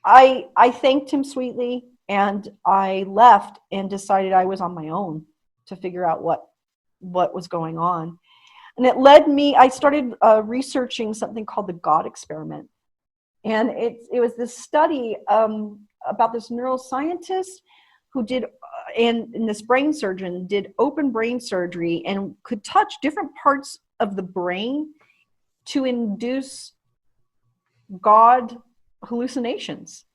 I thanked him sweetly, and I left and decided I was on my own to figure out what was going on. And it led me, I started researching something called the God experiment. And it was this study about this neuroscientist who did, and this brain surgeon did open brain surgery and could touch different parts of the brain to induce God hallucinations.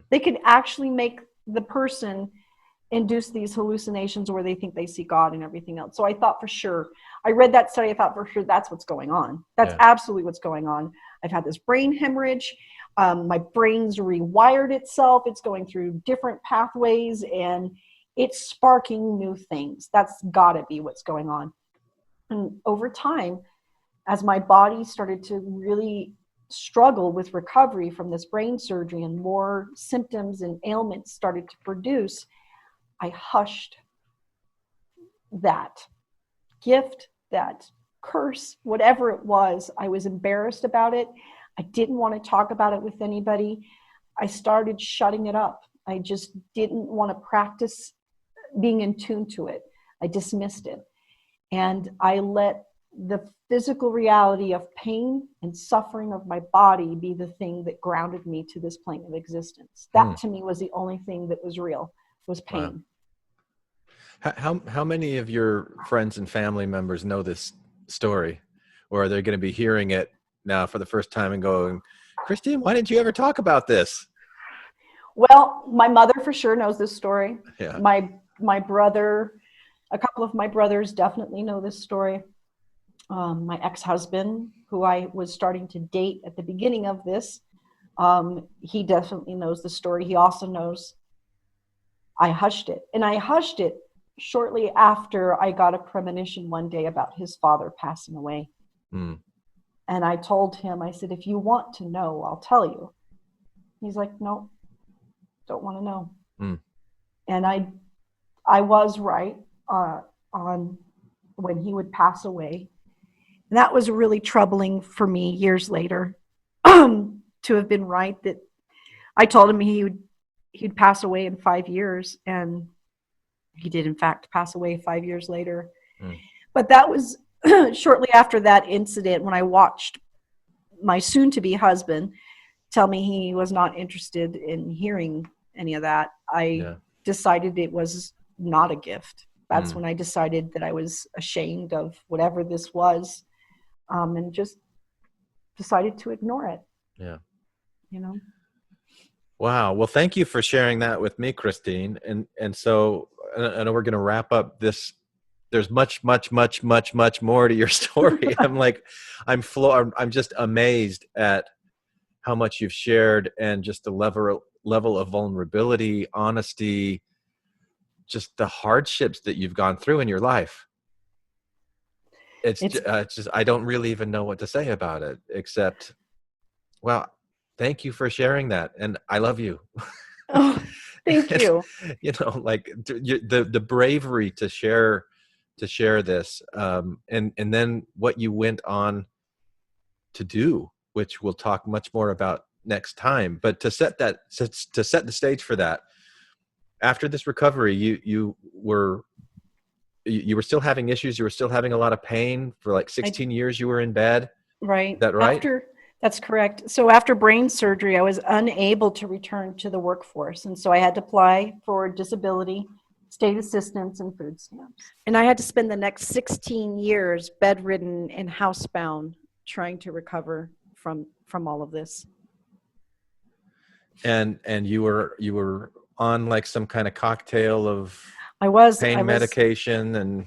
They could actually make the person induce these hallucinations where they think they see God and everything else. So I thought for sure, I read that study, I thought for sure that's what's going on. That's absolutely what's going on. I've had this brain hemorrhage. My brain's rewired itself. It's going through different pathways and it's sparking new things. That's gotta be what's going on. And over time, as my body started to really struggle with recovery from this brain surgery and more symptoms and ailments started to produce, I hushed that gift, that curse, whatever it was. I was embarrassed about it. I didn't want to talk about it with anybody. I started shutting it up. I just didn't want to practice being in tune to it. I dismissed it. And I let the physical reality of pain and suffering of my body be the thing that grounded me to this plane of existence. That to me was the only thing that was real, was pain. Wow. How many of your friends and family members know this story? Or are they going to be hearing it now for the first time and going, Christine, why didn't you ever talk about this? Well, my mother for sure knows this story. Yeah. My brother, a couple of my brothers definitely know this story. My ex-husband, who I was starting to date at the beginning of this, he definitely knows the story. He also knows I hushed it. And I hushed it shortly after I got a premonition one day about his father passing away. And I told him, I said, if you want to know, I'll tell you. He's like, no, don't want to know. And I was right on when he would pass away. And that was really troubling for me years later to have been right. That I told him he'd pass away in 5 years, and he did in fact pass away 5 years later. But that was shortly after that incident when I watched my soon-to-be husband tell me he was not interested in hearing any of that. I decided it was not a gift. That's when I decided that I was ashamed of whatever this was, and just decided to ignore it. Yeah. You know? Wow. Well, thank you for sharing that with me, Christine. And so I know we're going to wrap up this. There's much more to your story. I'm just amazed at how much you've shared, and just the level of vulnerability, honesty, just the hardships that you've gone through in your life. It's just, I don't really even know what to say about it, except, well, thank you for sharing that. And I love you. Oh, thank you. You know, like the bravery to share this, and then what you went on to do, which we'll talk much more about next time. But to set the stage for that, after this recovery, you were still having issues. You were still having a lot of pain for like 16 years. You were in bed. Right. Is that right? That's correct. So after brain surgery, I was unable to return to the workforce. And so I had to apply for disability, state assistance, and food stamps. And I had to spend the next 16 years bedridden and housebound trying to recover from all of this. And you were on like some kind of cocktail of pain medication, and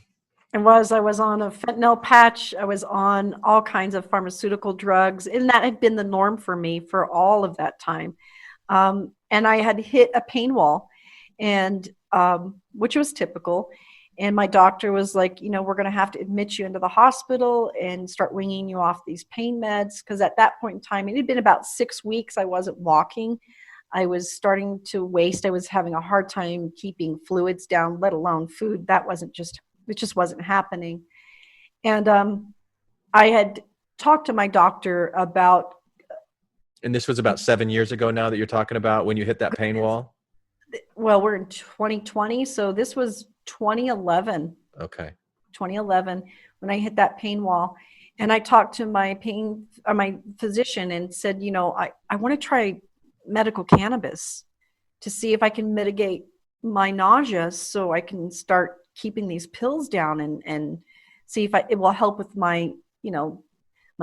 I was on a fentanyl patch. I was on all kinds of pharmaceutical drugs, and that had been the norm for me for all of that time. And I had hit a pain wall, and which was typical. And my doctor was like, you know, we're going to have to admit you into the hospital and start weaning you off these pain meds. Because at that point in time, it had been about 6 weeks I wasn't walking. I was starting to waste. I was having a hard time keeping fluids down, let alone food. It just wasn't happening. And I had talked to my doctor about. And this was about 7 years ago now that you're talking about, when you hit that pain wall? Well, we're in 2020, so this was 2011. Okay. 2011 when I hit that pain wall. And I talked to my physician and said, you know, I want to try medical cannabis to see if I can mitigate my nausea so I can start keeping these pills down and see if it will help with my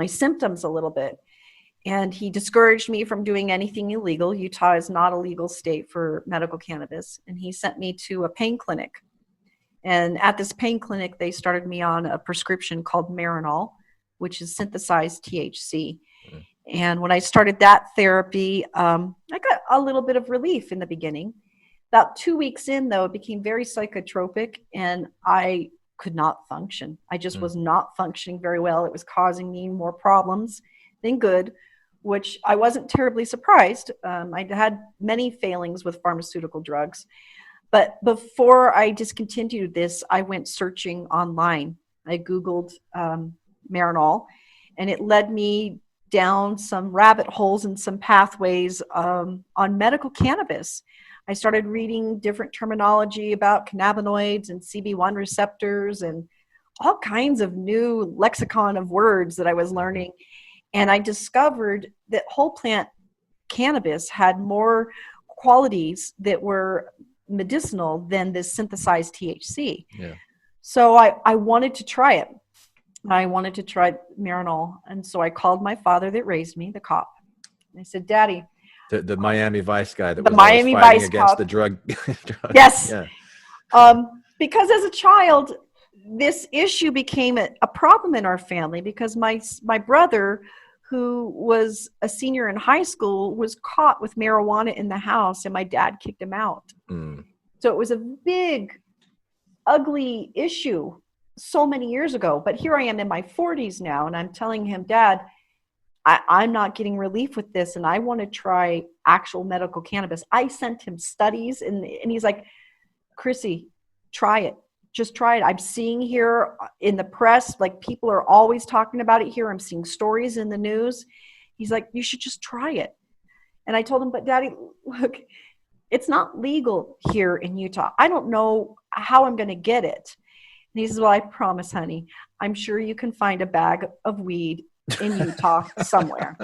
symptoms a little bit. And he discouraged me from doing anything illegal. Utah is not a legal state for medical cannabis. And he sent me to a pain clinic. And at this pain clinic, they started me on a prescription called Marinol, which is synthesized THC. Mm-hmm. And when I started that therapy, I got a little bit of relief in the beginning. About 2 weeks in, though, it became very psychotropic, and I could not function. I just was not functioning very well. It was causing me more problems than good, which I wasn't terribly surprised. I'd had many failings with pharmaceutical drugs. But before I discontinued this, I went searching online. I Googled Marinol, and it led me down some rabbit holes and some pathways on medical cannabis. I started reading different terminology about cannabinoids and CB1 receptors and all kinds of new lexicon of words that I was learning. And I discovered that whole plant cannabis had more qualities that were medicinal than this synthesized THC. Yeah. So I wanted to try it. I wanted to try Marinol. And so I called my father that raised me, the cop. And I said, Daddy. The Miami Vice guy that the was Miami fighting Vice against cop. the drug. Yes. Yeah. Because as a child, this issue became a problem in our family because my brother, who was a senior in high school, was caught with marijuana in the house, and my dad kicked him out. Mm. So it was a big, ugly issue so many years ago. But here I am in my 40s now, and I'm telling him, Dad, I'm not getting relief with this, and I want to try actual medical cannabis. I sent him studies, and he's like, Chrissy, try it. Just try it. I'm seeing here in the press, like people are always talking about it here. I'm seeing stories in the news. He's like, you should just try it. And I told him, but Daddy, look, it's not legal here in Utah. I don't know how I'm going to get it. And he says, well, I promise, honey, I'm sure you can find a bag of weed in Utah somewhere.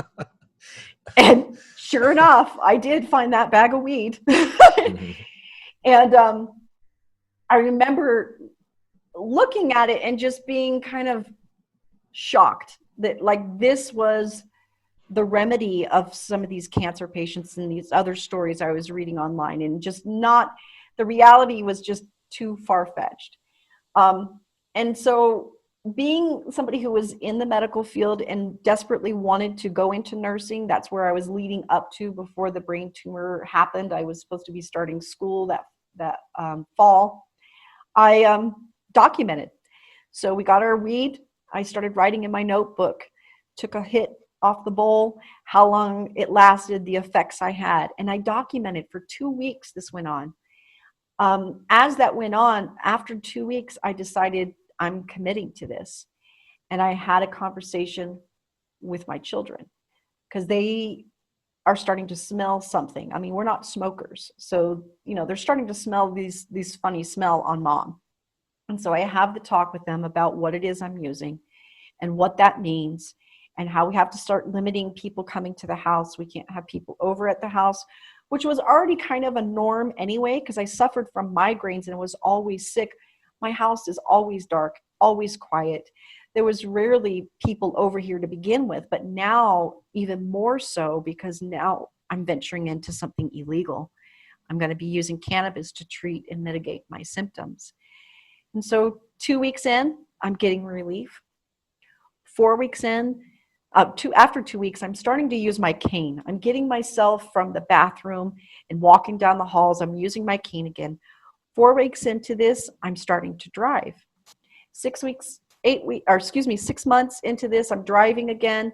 And sure enough, I did find that bag of weed. Mm-hmm. And I remember looking at it and just being kind of shocked that like this was the remedy of some of these cancer patients and these other stories I was reading online, and just not, the reality was just too far-fetched. And so being somebody who was in the medical field and desperately wanted to go into nursing, that's where I was leading up to before the brain tumor happened. I was supposed to be starting school that fall. I documented. So we got our weed. I started writing in my notebook, took a hit off the bowl, how long it lasted, the effects I had. And I documented for 2 weeks this went on. As that went on, after 2 weeks, I decided I'm committing to this. And I had a conversation with my children because they are starting to smell something. I mean, we're not smokers. So, they're starting to smell these funny smell on mom. And so I have the talk with them about what it is I'm using and what that means and how we have to start limiting people coming to the house. We can't have people over at the house, which was already kind of a norm anyway, because I suffered from migraines and was always sick. My house is always dark, always quiet. There was rarely people over here to begin with, but now even more so because now I'm venturing into something illegal. I'm going to be using cannabis to treat and mitigate my symptoms. And so 2 weeks in, I'm getting relief. 4 weeks in, after 2 weeks, I'm starting to use my cane. I'm getting myself from the bathroom and walking down the halls. I'm using my cane again. 4 weeks into this, I'm starting to drive. 6 months into this, I'm driving again.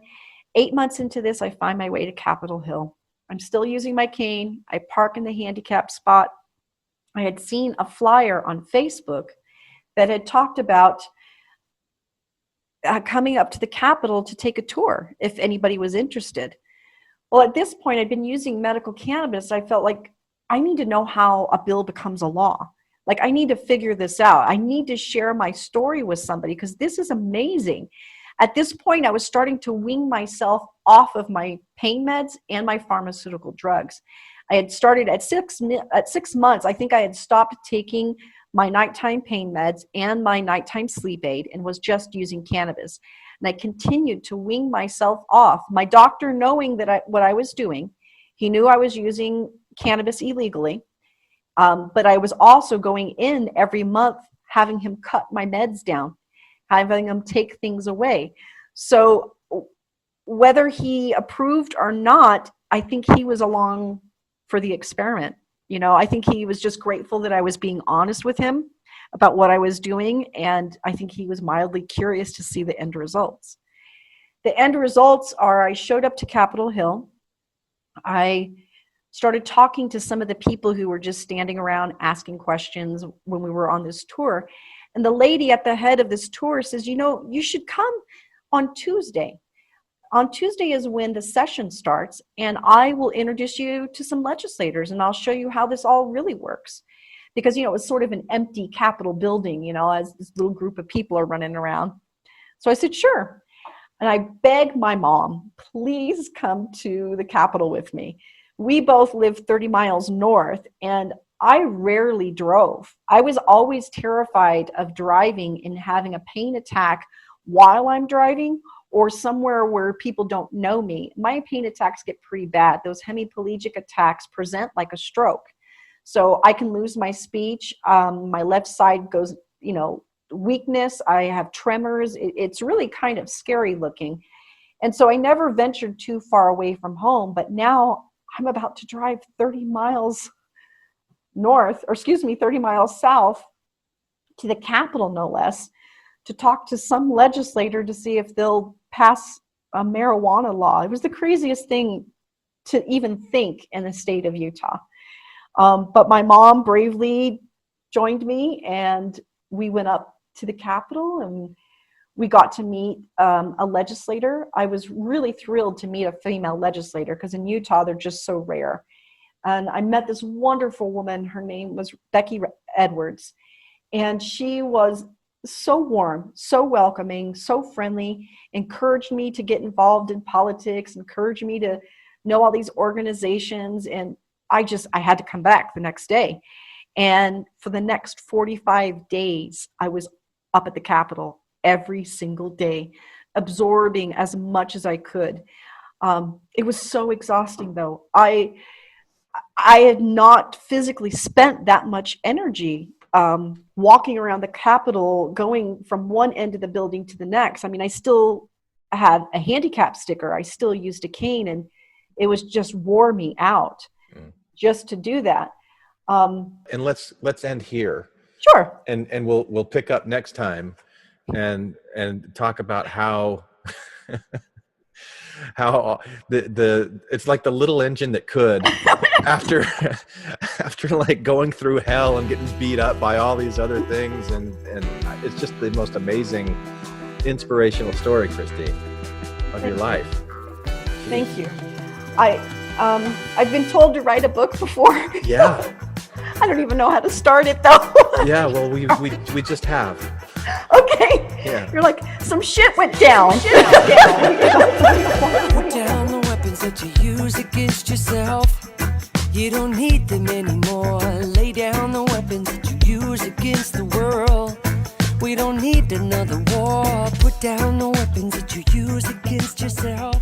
8 months into this, I find my way to Capitol Hill. I'm still using my cane. I park in the handicap spot. I had seen a flyer on Facebook that had talked about coming up to the Capitol to take a tour if anybody was interested. Well, at this point, I'd been using medical cannabis. I felt like I need to know how a bill becomes a law. Like, I need to figure this out. I need to share my story with somebody because this is amazing. At this point, I was starting to wean myself off of my pain meds and my pharmaceutical drugs. I had started at 6 months. I think I had stopped taking my nighttime pain meds and my nighttime sleep aid and was just using cannabis. And I continued to wean myself off. My doctor, knowing that what I was doing, he knew I was using cannabis illegally. But I was also going in every month, having him cut my meds down, having him take things away. So whether he approved or not, I think he was along for the experiment. I think he was just grateful that I was being honest with him about what I was doing. And I think he was mildly curious to see the end results. The end results are I showed up to Capitol Hill. I started talking to some of the people who were just standing around asking questions when we were on this tour. And the lady at the head of this tour says, you should come on Tuesday. On Tuesday is when the session starts, and I will introduce you to some legislators, and I'll show you how this all really works. Because, it was sort of an empty Capitol building, as this little group of people are running around. So I said, sure. And I begged my mom, please come to the Capitol with me. We both lived 30 miles north, and I rarely drove. I was always terrified of driving and having a pain attack while I'm driving or somewhere where people don't know me. My pain attacks get pretty bad. Those hemiplegic attacks present like a stroke. So I can lose my speech. My left side goes, weakness. I have tremors. It's really kind of scary looking. And so I never ventured too far away from home, but now I'm about to drive 30 miles 30 miles south to the Capitol, no less, to talk to some legislator to see if they'll pass a marijuana law. It was the craziest thing to even think in the state of Utah. But my mom bravely joined me, and we went up to the Capitol, and we got to meet a legislator. I was really thrilled to meet a female legislator because in Utah, they're just so rare. And I met this wonderful woman. Her name was Becky Edwards. And she was so warm, so welcoming, so friendly, encouraged me to get involved in politics, encouraged me to know all these organizations. And I had to come back the next day. And for the next 45 days, I was up at the Capitol every single day, absorbing as much as I could. It was so exhausting, though. I had not physically spent that much energy walking around the Capitol, going from one end of the building to the next. I mean, I still had a handicap sticker. I still used a cane, and it was just wore me out just to do that. And let's end here. Sure. And we'll pick up next time and talk about how how it's like the little engine that could after like going through hell and getting beat up by all these other things, and it's just the most amazing inspirational story, Christine, of your life. Thank you. I've been told to write a book before. Yeah. I don't even know how to start it though. Yeah, well we just have. Okay. Yeah. You're like, some shit went down. Put down the weapons that you use against yourself. You don't need them anymore. Lay down the weapons that you use against the world. We don't need another war. Put down the weapons that you use against yourself.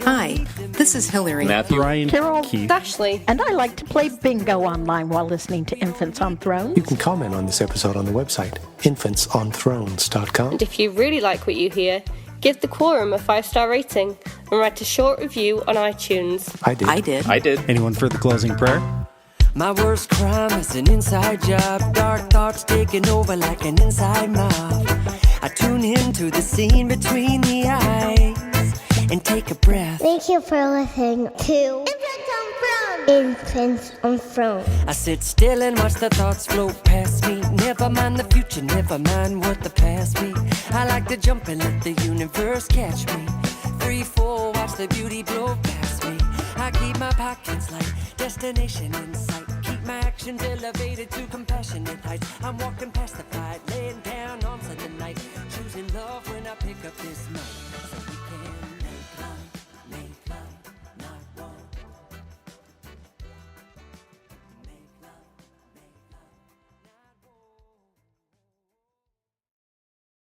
Hi, this is Hillary. Matthew, Ryan, Carol, Keith, Ashley, and I like to play bingo online while listening to Infants on Thrones. You can comment on this episode on the website, infantsonthrones.com. And if you really like what you hear, give the Quorum a 5-star rating and write a short review on iTunes. I did. Anyone for the closing prayer? My worst crime is an inside job. Dark thoughts taking over like an inside mob. I tune into the scene between the eyes and take a breath. Thank you for listening to Infants on Thrones. I sit still and watch the thoughts float past me. Never mind the future, never mind what the past be. I like to jump and let the universe catch me. Free fall, watch the beauty blow past me. I keep my pockets light, destination in sight. Keep my actions elevated to compassionate heights. I'm walking past the fight, laying down on Sunday night. Choosing love when I pick up this mic.